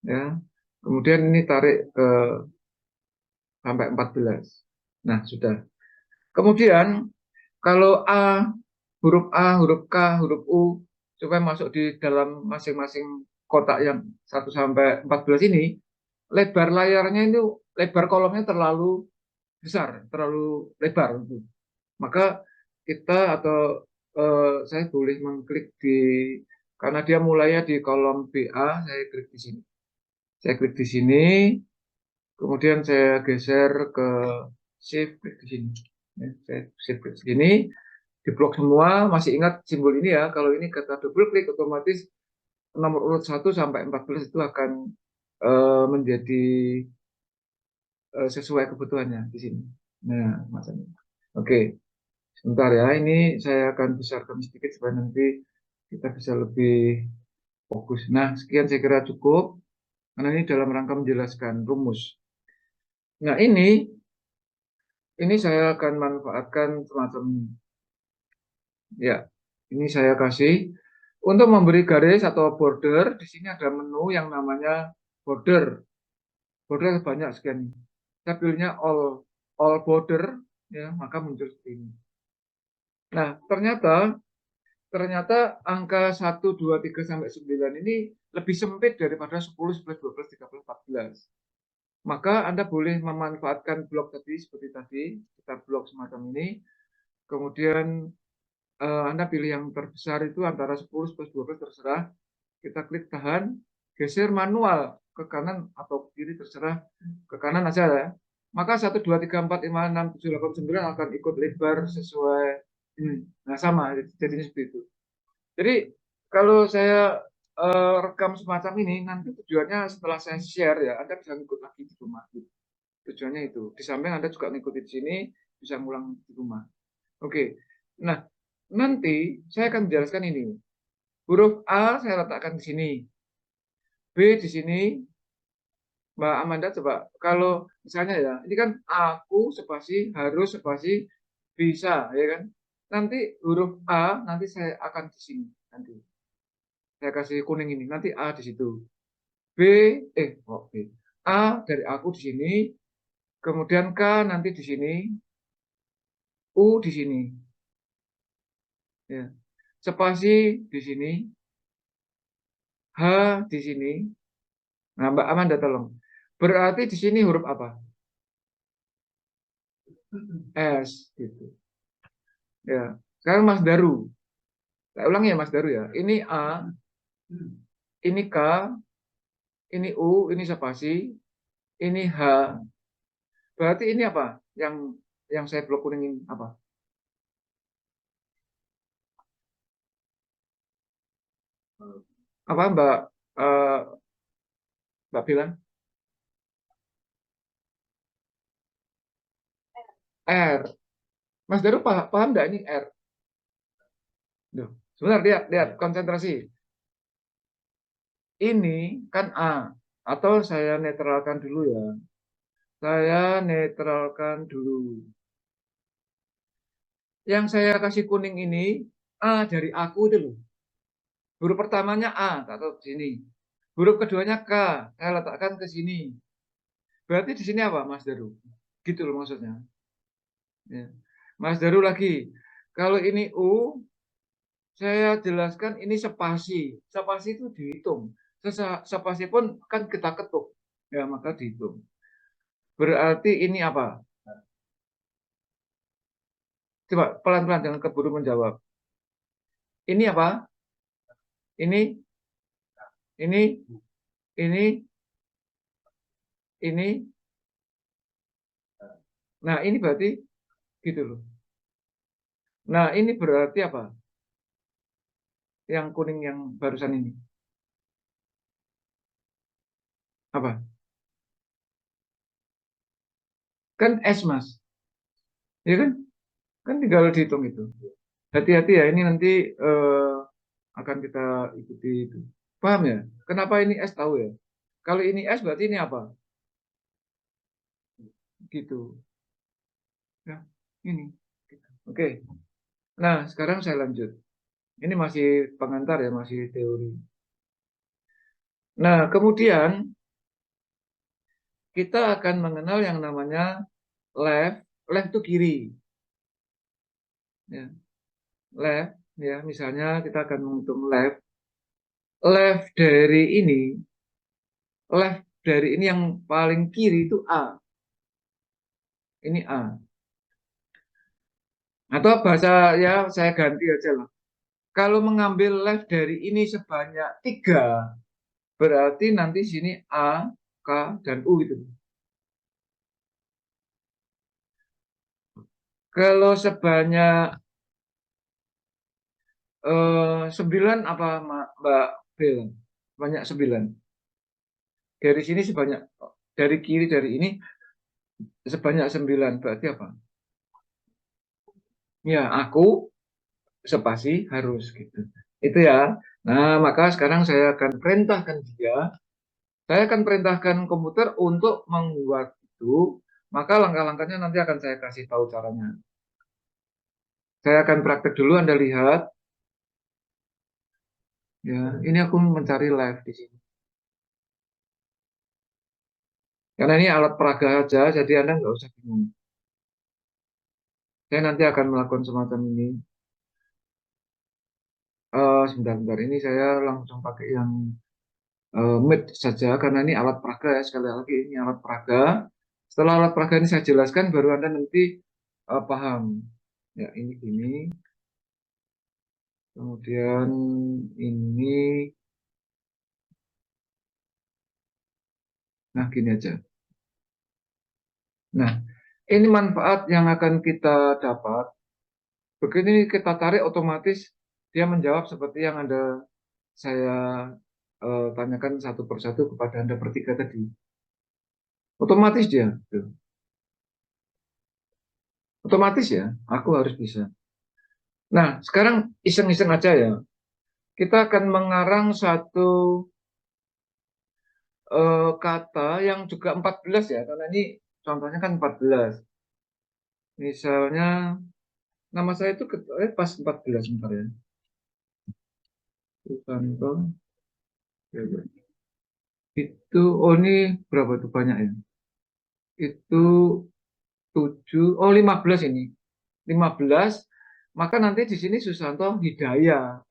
S1: Ya, kemudian ini tarik ke sampai 14. Nah, sudah. Kemudian kalau A, huruf K, huruf U supaya masuk di dalam masing-masing kotak yang 1 sampai 14 ini, lebar layarnya itu, lebar kolomnya terlalu besar, terlalu lebar. Maka kita atau saya boleh mengklik di, karena dia mulainya di kolom BA, saya klik di sini. Saya klik di sini, kemudian saya geser ke shift, klik di sini. Ya, saya shift klik di sini, diblok semua. Masih ingat simbol ini ya, kalau ini kita double klik otomatis nomor urut 1 sampai 14 itu akan menjadi sesuai kebutuhannya di sini. Nah, macam ini. Oke, sebentar ya. Ini saya akan besarkan sedikit supaya nanti kita bisa lebih fokus. Nah, sekian saya kira cukup. Karena ini dalam rangka menjelaskan rumus. Nah, ini saya akan manfaatkan semacam ini. Ya, ini saya kasih untuk memberi garis atau border. Di sini ada menu yang namanya border. Border banyak sekian. Saya pilihnya all border, ya, maka muncul seperti ini. Nah, ternyata angka 1, 2, 3 sampai 9 ini lebih sempit daripada 10, 11, 12, 13, 14. Maka Anda boleh memanfaatkan blok tadi seperti tadi, kita blok semacam ini. Kemudian Anda pilih yang terbesar itu antara 10, 11, 12 terserah. Kita klik tahan, geser manual ke kanan atau ke kiri terserah, ke kanan aja ya. Maka 1, 2, 3, 4, 5, 6, 7, 8, 9 akan ikut lebar sesuai ini. Nah, sama jadinya seperti itu. Jadi kalau saya rekam semacam ini, nanti tujuannya setelah saya share ya, Anda bisa ngikut lagi di rumah. Tujuannya itu. Di samping Anda juga ngikutin di sini, bisa ngulang di rumah. Oke. Nah, nanti saya akan menjelaskan ini. Huruf A saya letakkan di sini. B di sini. Mbak Amanda coba. Kalau misalnya ya, ini kan aku spasi, harus spasi, bisa, ya kan? Nanti huruf A, nanti saya akan di sini. Nanti. Saya kasih kuning ini. Nanti A di situ. B, B. A dari aku di sini. Kemudian K nanti di sini. U di sini. Ya. Spasi di sini. H di sini. Nah, Mbak Amanda tolong. Berarti di sini huruf apa? S gitu. Ya. Sekarang Mas Daru. Saya ulang ya Mas Daru ya. Ini A, ini K, ini U, ini spasi, ini H. Berarti ini apa? Yang saya blok kuning ini apa? Apa Mbak Mbak bilang? R. Mas Daru paham nggak ini R? Duh, sebentar lihat, lihat konsentrasi. Ini kan A. Atau saya netralkan dulu ya. Saya netralkan dulu. Yang saya kasih kuning ini A dari aku itu loh. Huruf pertamanya A, tak tahu di sini. Huruf keduanya K, saya letakkan ke sini. Berarti di sini apa, Mas Daru? Gitu loh maksudnya. Ya. Mas Daru lagi. Kalau ini U, saya jelaskan ini spasi. Spasi itu dihitung. Spasi pun kan kita ketuk. Ya, maka dihitung. Berarti ini apa? Coba pelan-pelan jangan keburu menjawab. Ini apa? Ini, ini, ini. Nah, ini berarti gitu loh. Nah, ini berarti apa? Yang kuning yang barusan ini. Apa? Kan S, Mas. Ya kan? Kan tinggal dihitung itu. Hati-hati ya, ini nanti akan kita ikuti itu. Paham ya? Kenapa ini S tahu ya? Kalau ini S berarti ini apa? Gitu. Ya, ini. Oke. Nah, sekarang saya lanjut. Ini masih pengantar ya, masih teori. Nah, kemudian kita akan mengenal yang namanya left. Left itu kiri. Ya. Left, ya, misalnya kita akan menghitung left. Left dari ini, left dari ini yang paling kiri itu A. Ini A. Atau bahasa ya saya ganti aja lah. Kalau mengambil left dari ini sebanyak 3, berarti nanti sini A, K, dan U gitu. Kalau sebanyak 9 apa Mbak Bel? Banyak 9. Dari sini sebanyak, dari kiri dari ini sebanyak 9. Berarti apa? Ya, aku spasi harus gitu. Itu ya. Nah, maka sekarang saya akan perintahkan komputer untuk membuat itu, maka langkah-langkahnya nanti akan saya kasih tahu caranya. Saya akan praktek dulu, Anda lihat. Ya, ini aku mencari live di sini. Karena ini alat peraga aja, jadi Anda nggak usah bingung. Saya nanti akan melakukan semacam ini. Sebentar-sebentar ini saya langsung pakai yang Meet saja, karena ini alat peraga ya. Sekali lagi ini alat peraga. Setelah alat peraga ini saya jelaskan, baru Anda nanti paham. Ya, ini gini. Kemudian ini, nah gini aja. Nah, ini manfaat yang akan kita dapat. Begini kita tarik, otomatis dia menjawab seperti yang saya tanyakan satu persatu kepada Anda bertiga tadi. Otomatis dia. Tuh. Otomatis ya, aku harus bisa. Nah, sekarang iseng-iseng aja ya. Kita akan mengarang satu kata yang juga 14 ya, karena ini contohnya kan 14. Misalnya, nama saya itu pas 14, sebentar ya. Susanto, ya, ya. Itu, oh ini berapa tuh banyak ya? Itu 7, oh 15 ini. 15, maka nanti di sini Susanto Hidayah.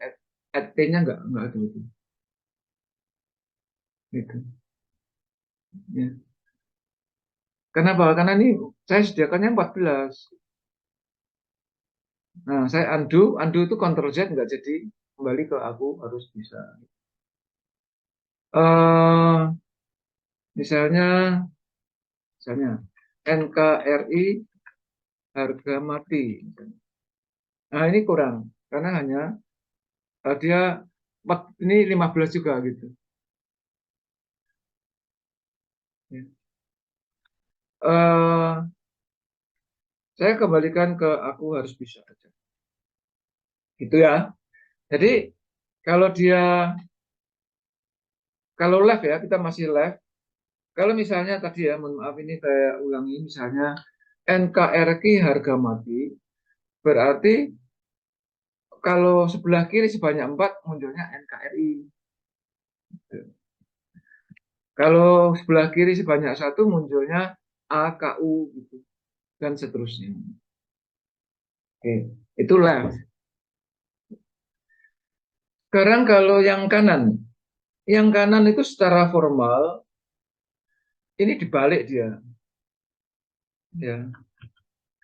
S1: T-nya enggak ada itu. Gitu. Ya. Kenapa? Karena ini saya sediakannya 14. Nah, saya undo itu Ctrl Z enggak jadi, kembali ke aku harus bisa. Eh misalnya, misalnya NKRI harga mati. Nah, ini kurang karena hanya dia ini 15 juga gitu. Ya. Eh saya kembalikan ke aku harus bisa aja. Gitu ya. Jadi kalau kalau live ya, kita masih live. Kalau misalnya tadi ya, mohon maaf ini saya ulangi, misalnya NKRI harga mati, berarti kalau sebelah kiri sebanyak 4 munculnya NKRI. Kalau sebelah kiri sebanyak 1 munculnya AKU gitu, dan seterusnya. Oke, itu left. Sekarang kalau yang kanan itu secara formal ini dibalik dia. Ya,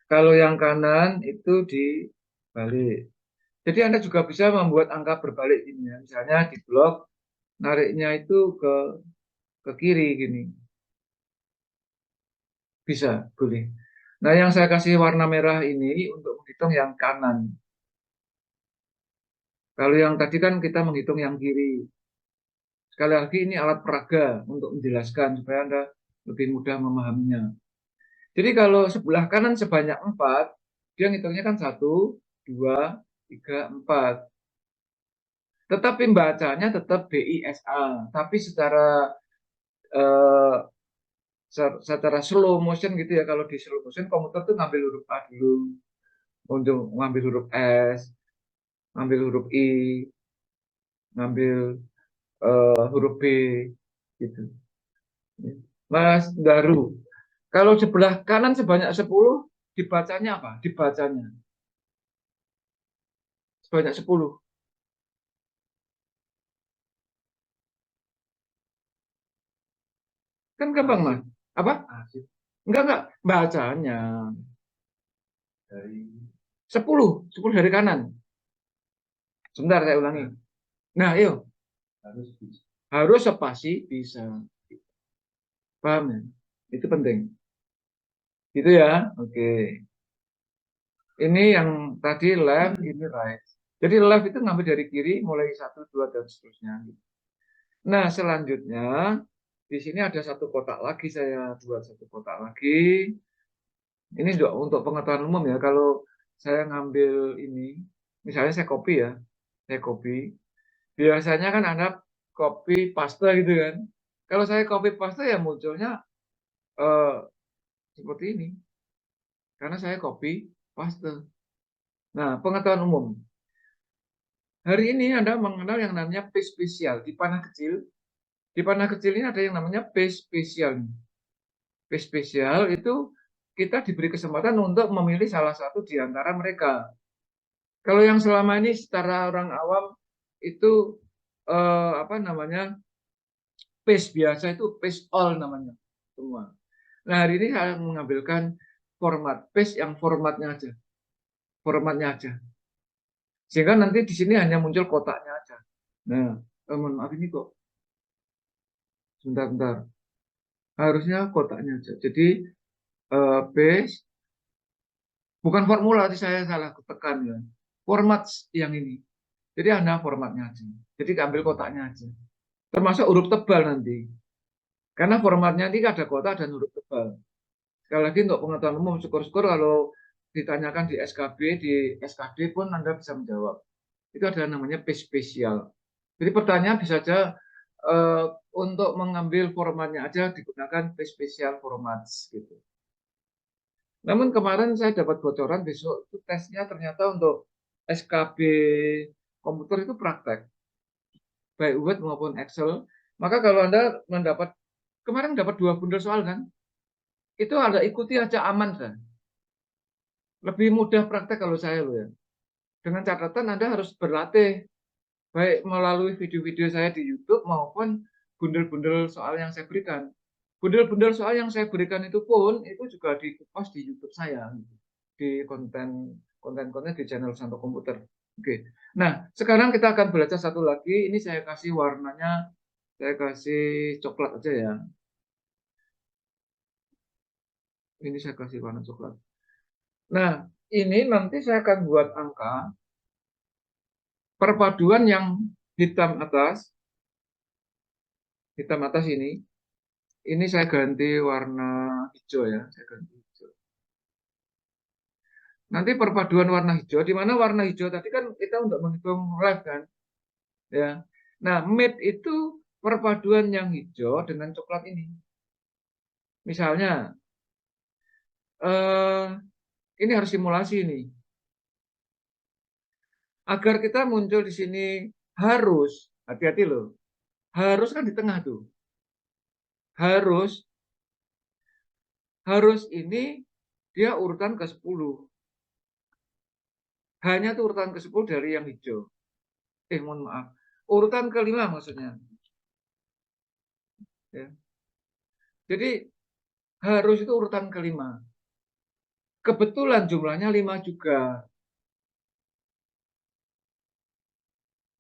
S1: kalau yang kanan itu dibalik. Jadi Anda juga bisa membuat angka berbalik ini ya. Misalnya di blok nariknya itu ke kiri gini. Bisa, boleh. Nah, yang saya kasih warna merah ini untuk menghitung yang kanan. Kalau yang tadi kan kita menghitung yang kiri. Sekali lagi ini alat peraga untuk menjelaskan supaya Anda lebih mudah memahaminya. Jadi kalau sebelah kanan sebanyak 4, dia ngitungnya kan 1, 2, 3, 4. Tetapi bacanya tetap BISA. Tapi eh, secara slow motion gitu ya. Kalau di slow motion komputer tuh ngambil huruf A dulu, untuk ngambil huruf S, ngambil huruf I, ngambil huruf B gitu. Mas Daru, kalau sebelah kanan sebanyak 10, dibacanya apa? Dibacanya sebanyak 10. Kan gampang, Mas. Apa? Enggak. Bacanya dari 10 dari kanan. Sebentar saya ulangi. Nah, yuk. Harus spasi bisa. Paham ya? Itu penting. Gitu ya. Oke. Ini yang tadi left, ini right. Jadi left itu ngambil dari kiri, mulai 1, 2, dan seterusnya. Nah, selanjutnya Di sini ada satu kotak lagi, saya buat satu kotak lagi. Ini untuk pengetahuan umum ya, kalau saya ngambil ini, misalnya saya copy ya, saya copy. Biasanya kan ada copy paste gitu kan. Kalau saya copy paste ya munculnya eh, seperti ini, karena saya copy paste. Nah, pengetahuan umum. Hari ini Anda mengenal yang namanya paste spesial di panah kecil. Di panah kecil ini ada yang namanya paste spesial. Paste spesial itu kita diberi kesempatan untuk memilih salah satu di antara mereka. Kalau yang selama ini secara orang awam itu apa namanya, paste biasa itu paste all namanya semua. Nah, hari ini saya mengambilkan format paste yang formatnya aja. Sehingga nanti di sini hanya muncul kotaknya aja. Nah, mohon maaf ini kok sebentar-bentar. Harusnya kotaknya aja. Jadi paste bukan formula, tadi saya salah tekan ya. Format yang ini. Jadi Anda formatnya aja. Jadi ambil kotaknya aja. Termasuk huruf tebal nanti. Karena formatnya ini ada kotak dan huruf tebal. Sekali lagi untuk pengetahuan umum, syukur-syukur kalau ditanyakan di SKB, di SKD pun Anda bisa menjawab. Itu ada namanya paste spesial. Jadi pertanyaan bisa saja untuk mengambil formatnya aja digunakan paste spesial format gitu. Namun kemarin saya dapat bocoran besok itu tesnya ternyata untuk SKB komputer itu praktek, baik Word maupun Excel. Maka kalau Anda kemarin dapat 2 bundel soal kan, itu Anda ikuti aja aman kan. Lebih mudah praktek kalau saya loh ya. Dengan catatan Anda harus berlatih, baik melalui video-video saya di YouTube maupun bundel-bundel soal yang saya berikan. Bundel-bundel soal yang saya berikan itu pun itu juga di-post di YouTube saya, di konten-konten di channel Santo Komputer. Oke. Nah, sekarang kita akan belajar satu lagi. Ini saya kasih warnanya, saya kasih coklat aja ya. Ini saya kasih warna coklat. Nah, ini nanti saya akan buat angka perpaduan yang hitam atas ini saya ganti warna hijau ya, saya ganti hijau. Nanti perpaduan warna hijau, di mana warna hijau tadi kan kita untuk menghitung live kan, ya. Nah, mid itu perpaduan yang hijau dengan coklat ini. Misalnya, ini harus simulasi ini. Agar kita muncul di sini harus, hati-hati loh, harus kan di tengah tuh. Harus ini dia urutan ke-10. Hanya tuh urutan ke-10 dari yang hijau. Mohon maaf. Urutan ke-5 maksudnya. Ya. Jadi harus itu urutan ke-5. Kebetulan jumlahnya 5 juga.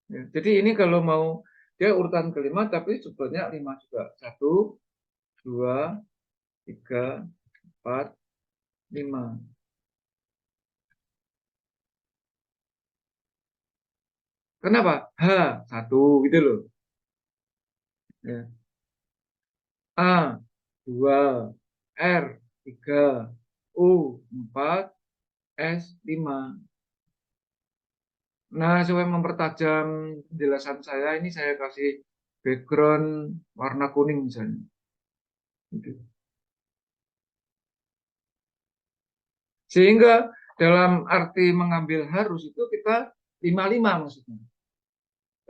S1: Ya. Jadi ini kalau mau dia urutan ke-5 tapi sebetulnya 5 juga. 1, 2, 3, 4, 5. Kenapa? H1 gitu loh. Ya. A 2, R 3, U 4, S 5. Nah, supaya mempertajam penjelasan saya, ini saya kasih background warna kuning misalnya. Gitu. Sehingga dalam arti mengambil harus itu kita 55 maksudnya.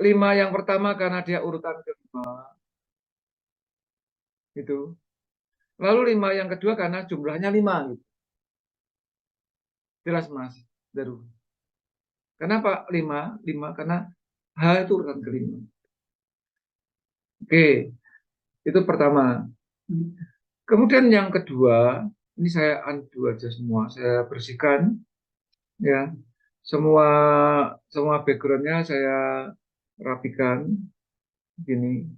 S1: 5 yang pertama karena dia urutan ke-5. Gitu. Lalu 5 yang kedua karena jumlahnya 5. Gitu. Jelas Mas Daru. Kenapa 5? 5 karena H itu urutan ke-5. Oke, itu pertama. Kemudian yang kedua, ini saya undo aja semua, saya bersihkan ya. Semua semua backgroundnya saya rapikan gini.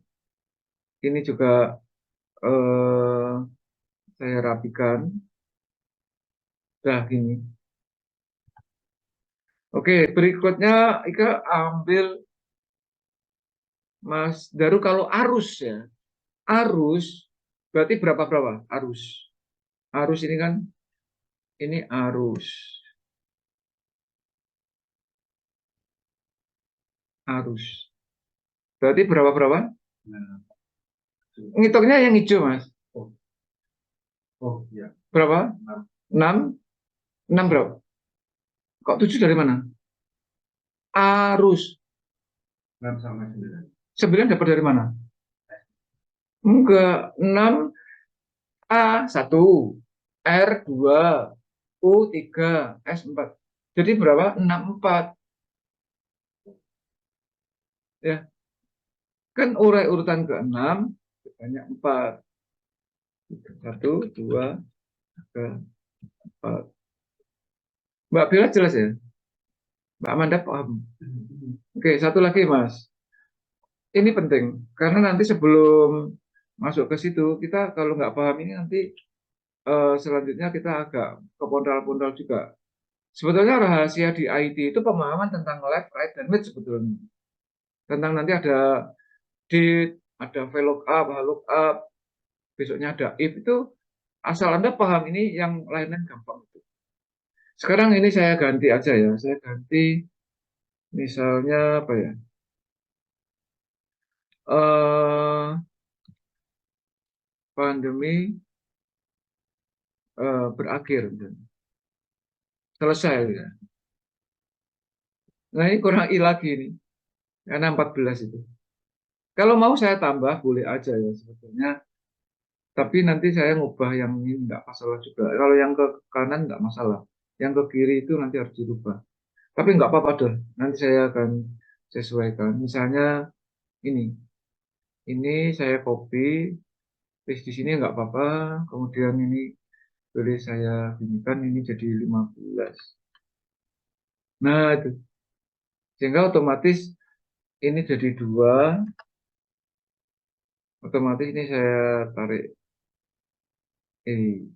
S1: Ini juga eh, saya rapikan. Nah, gini. Oke, berikutnya Ika ambil Mas Daru kalau arus ya. Arus berarti berapa? Arus. Arus ini kan, ini arus. Arus. Berarti berapa?
S2: Nah,
S1: Ngitungnya yang hijau, Mas.
S2: oh ya.
S1: Berapa? 6. 6 berapa? Kok 7 dari mana? Arus.
S2: 6 sama 9.
S1: 9 dapat dari mana? Enggak. 6 A 1, R 2, U 3, S 4. Jadi berapa? 64. Ya. Kan urutan ke-6 banyak 4. 1, 2, 3, 4. Mbak Bella jelas ya? Mbak Amanda paham? Oke, satu lagi, Mas. Ini penting karena nanti sebelum masuk ke situ kita kalau nggak paham ini nanti selanjutnya kita agak kepondal-pondal juga. Sebetulnya rahasia di IT itu pemahaman tentang left, right, dan mid sebetulnya. Tentang nanti ada date, ada VLOOKUP, HLOOKUP, besoknya ada if, itu asal Anda paham ini yang lain-lain gampang. Sekarang ini saya ganti aja ya. Saya ganti misalnya apa ya? eh Pandemi berakhir, selesai ya. Nah ini kurang I lagi nih, karena 14 itu. Kalau mau saya tambah boleh aja ya sebetulnya. Tapi nanti saya ngubah yang ini nggak masalah juga. Kalau yang ke kanan nggak masalah. Yang ke kiri itu nanti harus dirubah. Tapi nggak apa-apa deh. Nanti saya akan sesuaikan. Misalnya ini. Ini saya copy, paste di sini nggak apa-apa. Kemudian ini boleh saya bunyikan ini jadi 15. Nah itu. Sehingga otomatis ini jadi 2. Otomatis ini saya tarik E.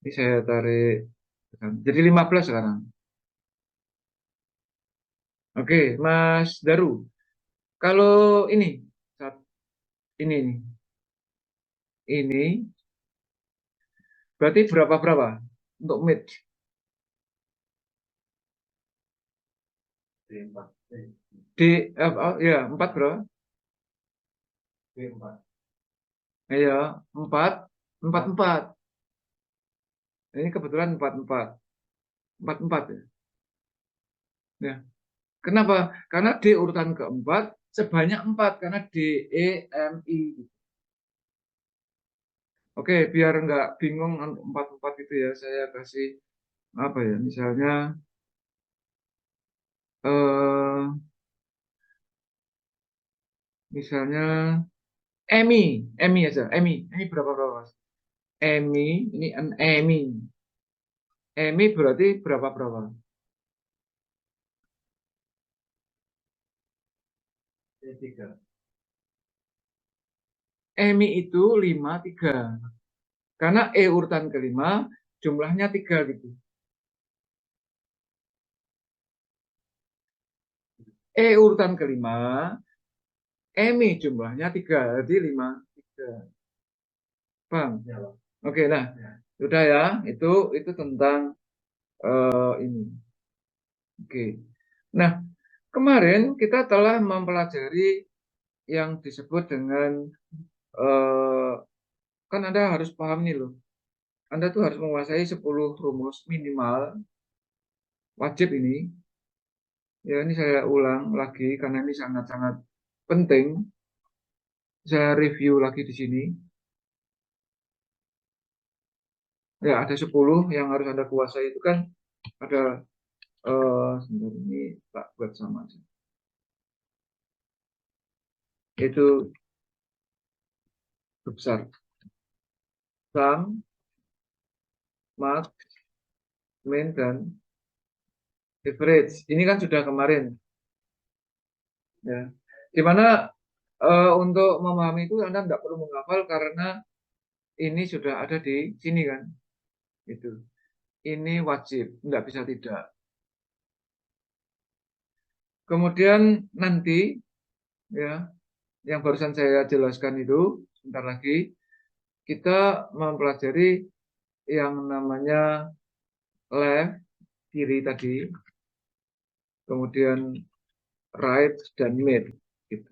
S1: Ini saya tarik. Jadi 15 sekarang. Oke, Mas Daru. Kalau ini, ini nih, ini berarti berapa untuk mid?
S2: D4.
S1: Di ya 4 berapa?
S2: D4.
S1: Iya, 4, 4. Ini kebetulan 4 ya. Ya. Kenapa? Karena D urutan keempat sebanyak 4 karena D, E, M, I. Oke, biar nggak bingung 4 itu ya, saya kasih apa ya? Misalnya eh misalnya Emi aja, Emi berapa Mas? Ini Emi berarti berapa?
S2: D3.
S1: Emi itu 53. Karena E urutan kelima jumlahnya 3 gitu. E urutan kelima, Emi jumlahnya 3, jadi 53. Paham?
S2: Ya,
S1: Oke, nah,
S2: ya.
S1: sudah ya, itu tentang ini. Oke. Nah, kemarin kita telah mempelajari yang disebut dengan eh, kan Anda harus paham nih loh. Anda tuh harus menguasai 10 rumus minimal wajib ini. Ya, ini saya ulang lagi karena ini sangat-sangat penting. Saya review lagi di sini. Ya, ada 10 yang harus Anda kuasai itu kan ada sebentar ini tak buat sama aja. Itu besar. Sum, max, min, dan average. Ini kan sudah kemarin. Ya. Dimana untuk memahami itu Anda tidak perlu menghafal karena ini sudah ada di sini kan. Itu. Ini wajib, tidak bisa tidak. Kemudian nanti ya yang barusan saya jelaskan itu, sebentar lagi, kita mempelajari yang namanya left, kiri tadi, kemudian right dan mid. Gitu.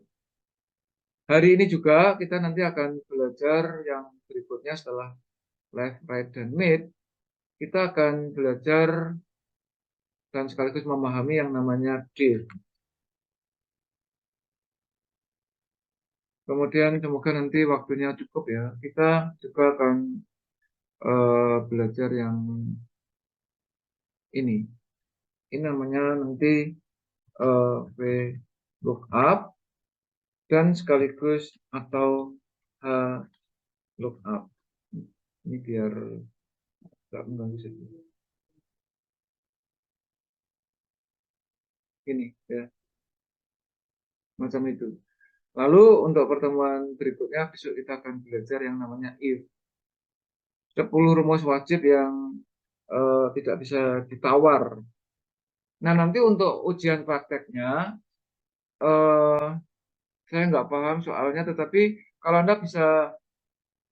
S1: Hari ini juga kita nanti akan belajar yang berikutnya setelah left, right, dan mid. Kita akan belajar dan sekaligus memahami yang namanya div. Kemudian semoga nanti waktunya cukup ya. Kita juga akan belajar yang ini. Ini namanya nanti VLOOKUP dan sekaligus atau HLOOKUP. Ini biar nggak mengganggu saja. Ini ya, macam itu. Lalu untuk pertemuan berikutnya besok kita akan belajar yang namanya if. 10 rumus wajib yang tidak bisa ditawar. Nah, nanti untuk ujian prakteknya saya nggak paham soalnya, tetapi kalau Anda bisa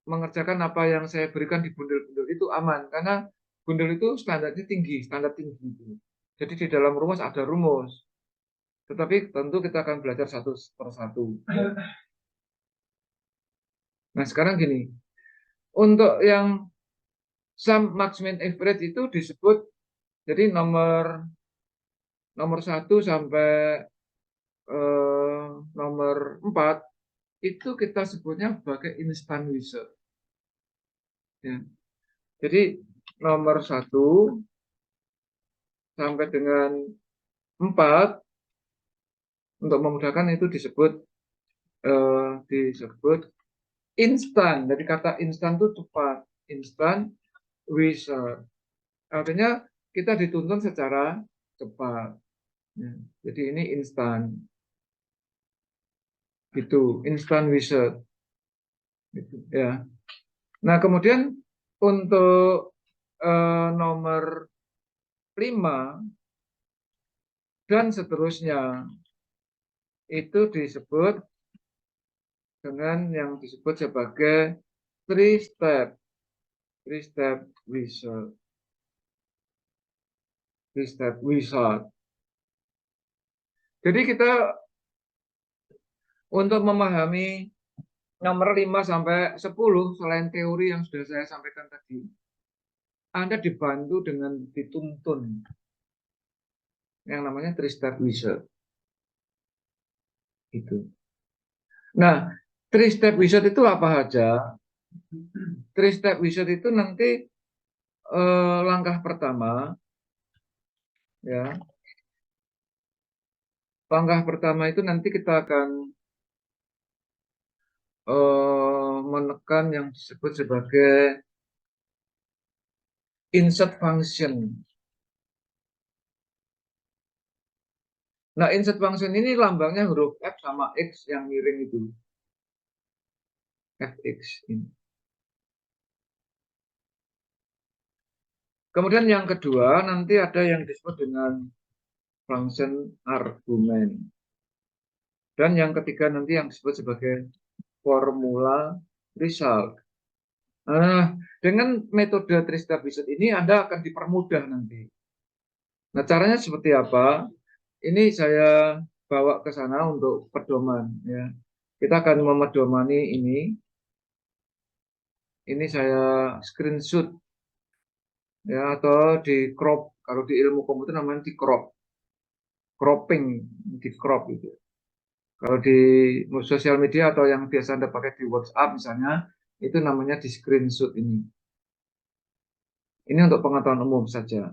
S1: mengerjakan apa yang saya berikan di bundel-bundel itu aman, karena bundel itu standarnya tinggi, standar tinggi. Jadi di dalam rumus ada rumus, tetapi tentu kita akan belajar satu persatu. Nah, sekarang gini, untuk yang sum max min average itu disebut, jadi nomor 1 sampai nomor 4 itu kita sebutnya sebagai instant wizard. Ya. Jadi nomor 1 sampai dengan 4 untuk memudahkan itu disebut instan. Dari kata instan itu cepat, instant wizard. Artinya kita dituntun secara cepat. Ya. Jadi ini instan. Gitu, instant wizard. Gitu, ya. Nah, kemudian untuk nomor 5 dan seterusnya itu disebut dengan yang disebut sebagai three step wizard. Three step wizard. Jadi kita untuk memahami nomor 5 sampai 10 selain teori yang sudah saya sampaikan tadi, Anda dibantu dengan dituntun yang namanya three step wizard. Itu. Nah, three step wizard itu apa saja? Three step wizard itu nanti langkah pertama, ya. Langkah pertama itu nanti kita akan menekan yang disebut sebagai insert function. Nah, insert function ini lambangnya huruf F sama X yang miring itu. Fx ini. Kemudian yang kedua nanti ada yang disebut dengan function argumen. Dan yang ketiga nanti yang disebut sebagai formula result. Nah, dengan metode three step wizard ini Anda akan dipermudah nanti. Nah, caranya seperti apa? Ini saya bawa ke sana untuk pedoman ya. Kita akan memedomani ini. Ini saya screenshot ya, atau di crop. Kalau di ilmu komputer namanya di crop. Cropping, di crop itu. Kalau di sosial media atau yang biasa Anda pakai di WhatsApp misalnya, itu namanya di screenshot ini. Ini untuk pengetahuan umum saja.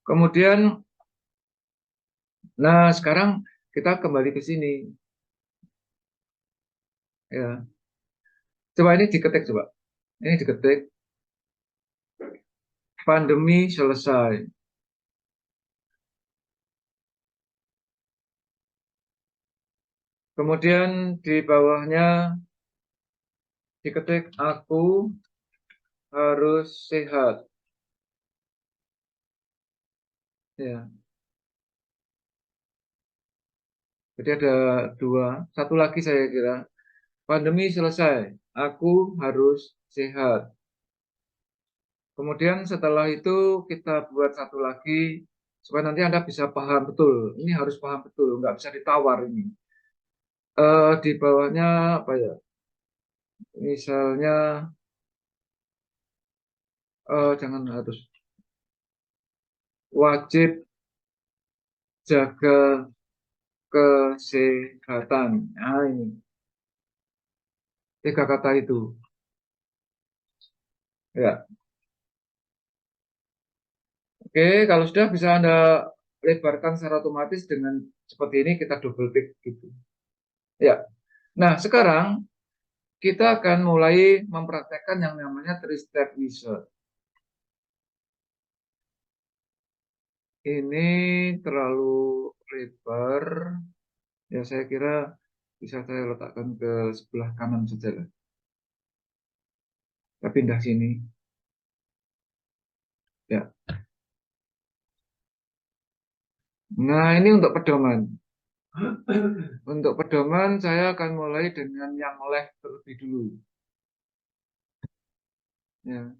S1: Kemudian, nah sekarang kita kembali ke sini. Ya, coba ini diketik coba. Ini diketik. Pandemi selesai. Kemudian di bawahnya diketik aku harus sehat. Ya. Jadi ada dua. Satu lagi saya kira, pandemi selesai, aku harus sehat. Kemudian setelah itu kita buat satu lagi, supaya nanti Anda bisa paham betul. Ini harus paham betul, nggak bisa ditawar ini. Di bawahnya apa ya? Misalnya, jangan harus wajib jaga kesehatan. Nah, ini tiga kata itu. Ya, oke. Kalau sudah bisa Anda lebarkan secara otomatis dengan seperti ini kita double tick gitu. Ya. Nah, sekarang kita akan mulai mempraktekkan yang namanya three step method. Ini terlalu lebar. Ya, saya kira bisa saya letakkan ke sebelah kanan saja lah. Kita pindah sini. Ya. Nah, ini untuk pedoman. Untuk pedoman, saya akan mulai dengan yang left terlebih dulu. Ya,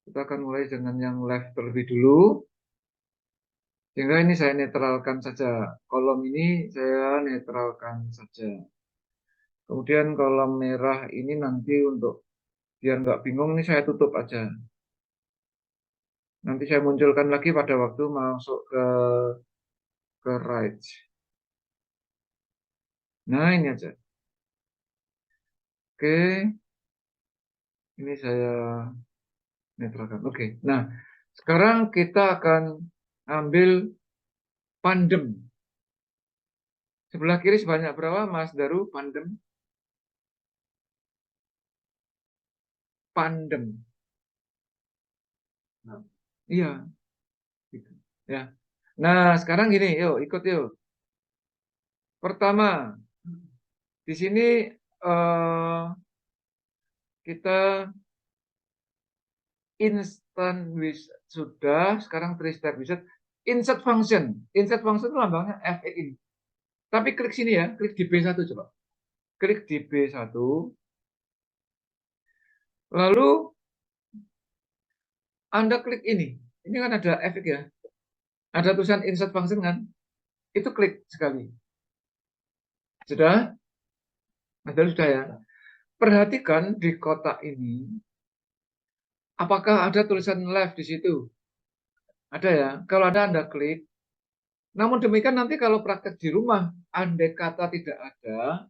S1: kita akan mulai dengan yang left terlebih dulu. Sehingga ini saya netralkan saja. Kolom ini saya netralkan saja. Kemudian kolom merah ini nanti untuk biar nggak bingung, ini saya tutup aja. Nanti saya munculkan lagi pada waktu masuk ke right. Nah, ini aja. Oke, ini saya netralkan. Oke, nah sekarang kita akan ambil pandem. Sebelah kiri sebanyak berapa, Mas Daru? Pandem. Pandem.
S2: Nah,
S1: Iya. Gitu. Ya. Nah, sekarang gini, yuk ikut yuk. Pertama, di sini eh, kita instant sudah, sekarang three step wizard. Insert function. Insert function itu lambangnya fx ini. Tapi klik sini ya, klik di B1 coba. Klik di B1. Lalu Anda klik ini. Ini kan ada fx ya. Ada tulisan insert function kan? Itu klik sekali. Sudah? Ada sudah ya. Perhatikan di kotak ini, apakah ada tulisan left di situ? Ada ya. Kalau ada, Anda klik. Namun demikian nanti kalau praktek di rumah, andai kata tidak ada,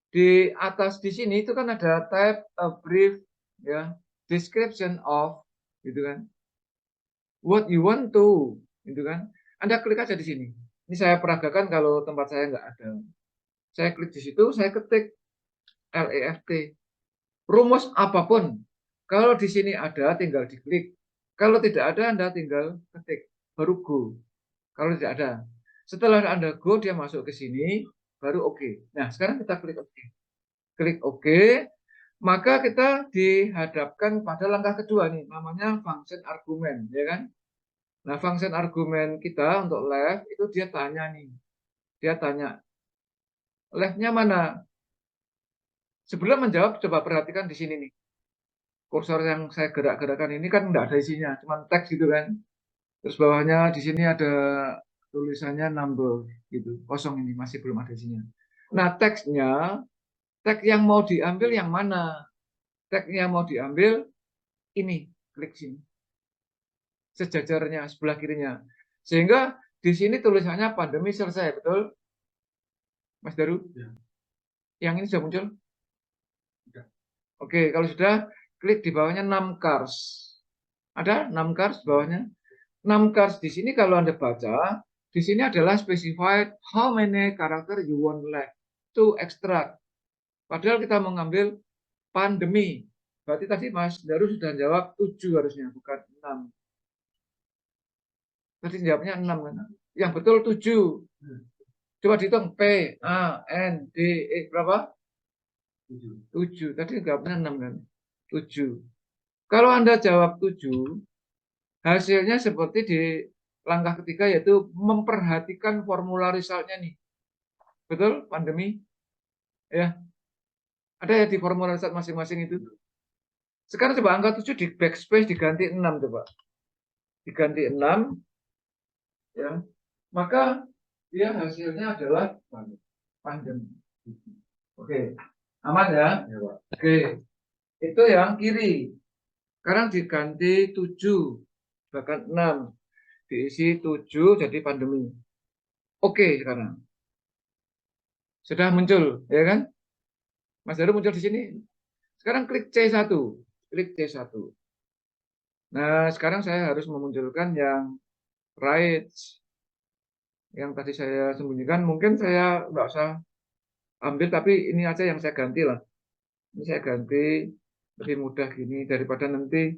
S1: di atas di sini itu kan ada type a brief ya description of gitu kan. What you want to gitu kan. Anda klik aja di sini. Ini saya peragakan kalau tempat saya nggak ada. Saya klik di situ, saya ketik left. Rumus apapun. Kalau di sini ada, tinggal diklik. Kalau tidak ada, Anda tinggal ketik. Baru go. Kalau tidak ada. Setelah Anda go, dia masuk ke sini, baru oke. Nah, sekarang kita klik oke. Klik oke, maka kita dihadapkan pada langkah kedua nih, namanya function argumen, ya kan? Nah, function argumen kita untuk left, itu dia tanya nih. Dia tanya, left-nya mana? Sebelum menjawab, coba perhatikan di sini nih. Kursor yang saya gerak-gerakkan ini kan enggak ada isinya, cuma teks gitu kan. Terus bawahnya di sini ada tulisannya number gitu, kosong ini masih belum ada isinya. Nah, teksnya, teks yang mau diambil yang mana? Teksnya mau diambil ini, klik sini. Sejajarnya sebelah kirinya. Sehingga di sini tulisannya pandemi selesai, betul? Mas Daru?
S2: ya,
S1: Yang ini sudah muncul?
S2: sudah.
S1: Oke, kalau sudah, klik di bawahnya 6 cars. Ada 6 cars bawahnya? 6 cards di sini kalau Anda baca, di sini adalah specified how many character you want left to extract. Padahal kita mengambil pandemi. Berarti tadi Mas Daru sudah jawab 7 harusnya, bukan 6. Tadi jawabnya 6 kan? Yang betul 7. Coba dihitung P, A, N, D, E berapa? 7. Tadi jawabnya 6 kan? 7. Kalau Anda jawab 7, hasilnya seperti di langkah ketiga yaitu memperhatikan formula resultnya nih. Betul, pandemi? Ya, ada ya di formulir masing-masing itu. Sekarang coba angka 7 di backspace diganti 6 coba. Diganti 6 ya. Maka dia hasilnya adalah pandemi. Oke. Aman ya? Ya, Pak. Oke. Itu yang kiri. Sekarang diganti 7 bahkan 6. Diisi 7 jadi pandemi. Oke sekarang. Sudah muncul, ya kan? Mas Heru muncul di sini. Sekarang klik C1. Klik C1. Nah, sekarang saya harus memunculkan yang right. Yang tadi saya sembunyikan. Mungkin saya nggak usah ambil, tapi ini aja yang saya ganti lah. Ini saya ganti lebih mudah gini daripada nanti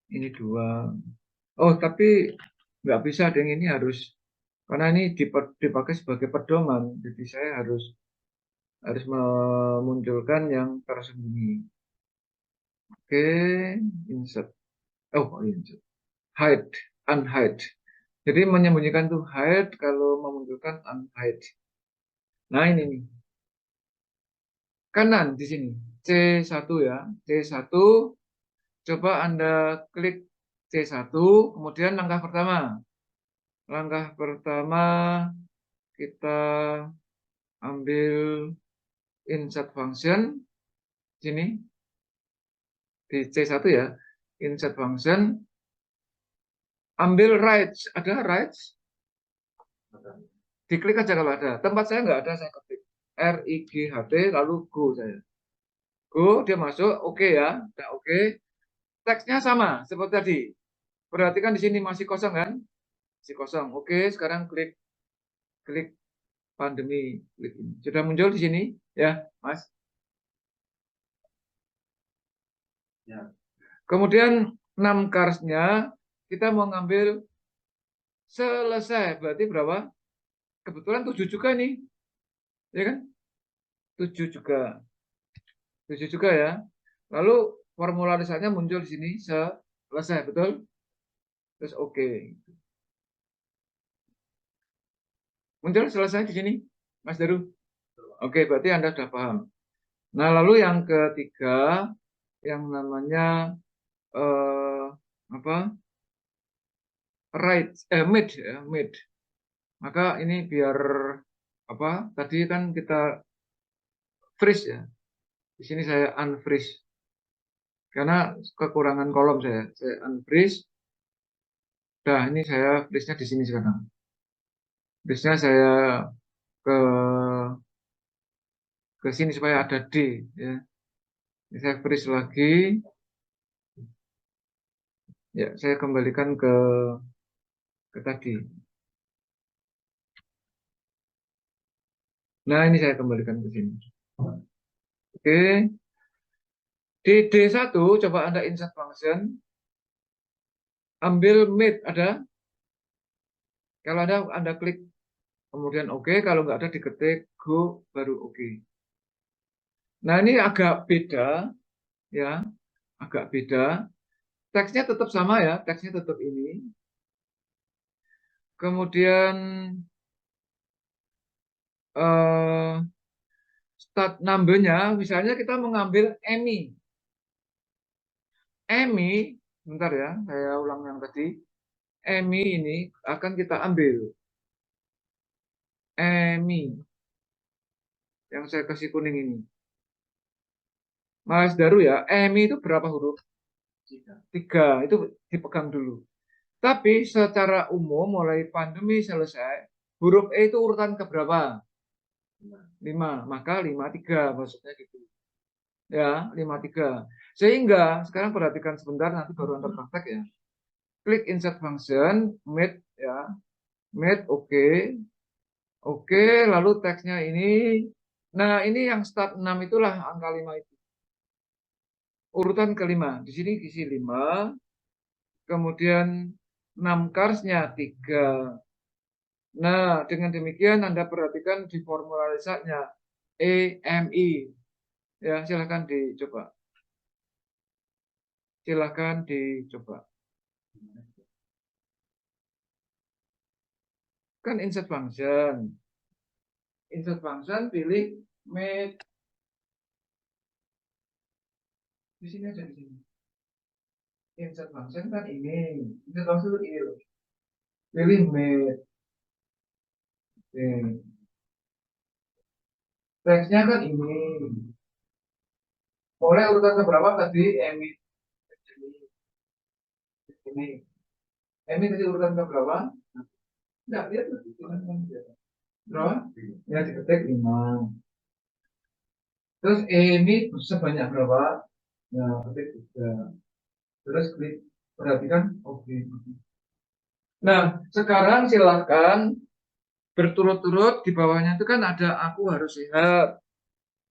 S1: ini 2. Oh, tapi nggak bisa, yang ini harus, karena ini dipakai sebagai pedoman. Jadi saya harus memunculkan yang tersembunyi. Oke, insert. Oh, insert. Hide, unhide. Jadi menyembunyikan tuh hide, kalau memunculkan unhide. Nah, ini nih. Kanan di sini. C1 ya. C1. Coba Anda klik C1, kemudian langkah pertama. Langkah pertama kita ambil insert function sini di C1 ya. Insert function, ambil rights, ada rights? Diklik aja kalau ada. Tempat saya nggak ada, saya ketik RIGHT lalu go saya. Go, dia masuk, oke ya, udah oke. Teksnya sama seperti tadi. Perhatikan di sini masih kosong kan? Masih kosong. Oke, sekarang klik pandemi. Klik ini. Sudah muncul di sini ya, Mas?
S2: Ya.
S1: Kemudian 6 karsnya kita mau ngambil selesai. Berarti berapa? Kebetulan 7 juga nih. Ya kan? 7 juga. 7 juga ya. Lalu formularisasinya muncul di sini selesai, betul? Terus oke. Muncul selesai di sini, Mas Daru. Oke, berarti Anda sudah paham. Nah, lalu yang ketiga yang namanya apa? Right, mid ya, mid. Maka ini biar apa? Tadi kan kita freeze ya. Di sini saya unfreeze. Karena kekurangan kolom saya unfreeze. Nah, ini saya freeze-nya di sini sekarang. Freeze-nya saya ke sini supaya ada D ya. Ini saya freeze lagi. Ya, saya kembalikan ke tadi. Nah, ini saya kembalikan ke sini. Oke. Di D1 coba Anda insert function. Ambil mid ada. Kalau Anda klik kemudian oke, kalau nggak ada diketik go baru oke. Nah, ini agak beda ya, agak beda. Teksnya tetap sama ya, teksnya tetap ini. Kemudian start number-nya, misalnya kita mengambil Emmy. Emmy, bentar ya, saya ulang yang tadi. Emmy ini akan kita ambil. Emmy, yang saya kasih kuning ini. Mas Daru ya, Emmy itu berapa huruf? 3, itu dipegang dulu. Tapi secara umum mulai pandemi selesai, huruf E itu urutan keberapa? 5, maka 53 maksudnya gitu. Ya, 53. Sehingga sekarang perhatikan sebentar, nanti baru Anda praktek ya. Klik insert function, mid ya. Mid oke. Oke, lalu teksnya ini. Nah, ini yang start 6 itulah angka 5 itu. Urutan kelima. Di sini isi 5. Kemudian 6 karsnya 3. Nah, dengan demikian Anda perhatikan di formularisasinya EMI. Ya, silahkan dicoba. Silahkan dicoba. Kan insert function. insert function, pilih made. Di sini aja di sini. Insert function kan ini. Insert function itu ini loh. Pilih made. Oke. Teksnya kan ini. Mulai urutan keberapa tadi? Emit. Ini. Emit tadi urutan keberapa? Enggak, lihat tuh. Berapa? Ya, diketik 5. Terus ini sebanyak berapa? Ya, ketik 3. Terus klik. Perhatikan. Oke. Nah, sekarang silahkan berturut-turut di bawahnya itu kan ada aku harus sehat.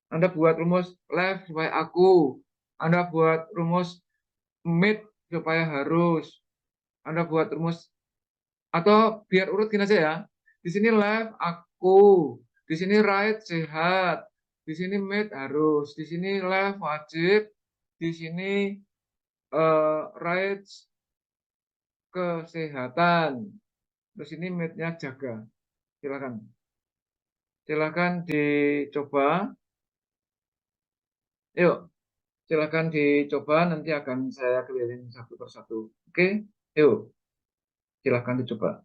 S1: Anda buat rumus left supaya aku. Anda buat rumus mid supaya harus. Anda buat rumus atau biar urut gini aja ya. Di sini left aku, di sini right sehat, di sini mid harus, di sini left wajib, di sini right kesehatan. Terus ini midnya jaga. Silakan. Silakan dicoba. Yuk, silakan dicoba, nanti akan saya keliling satu persatu. Oke, yuk, silakan dicoba.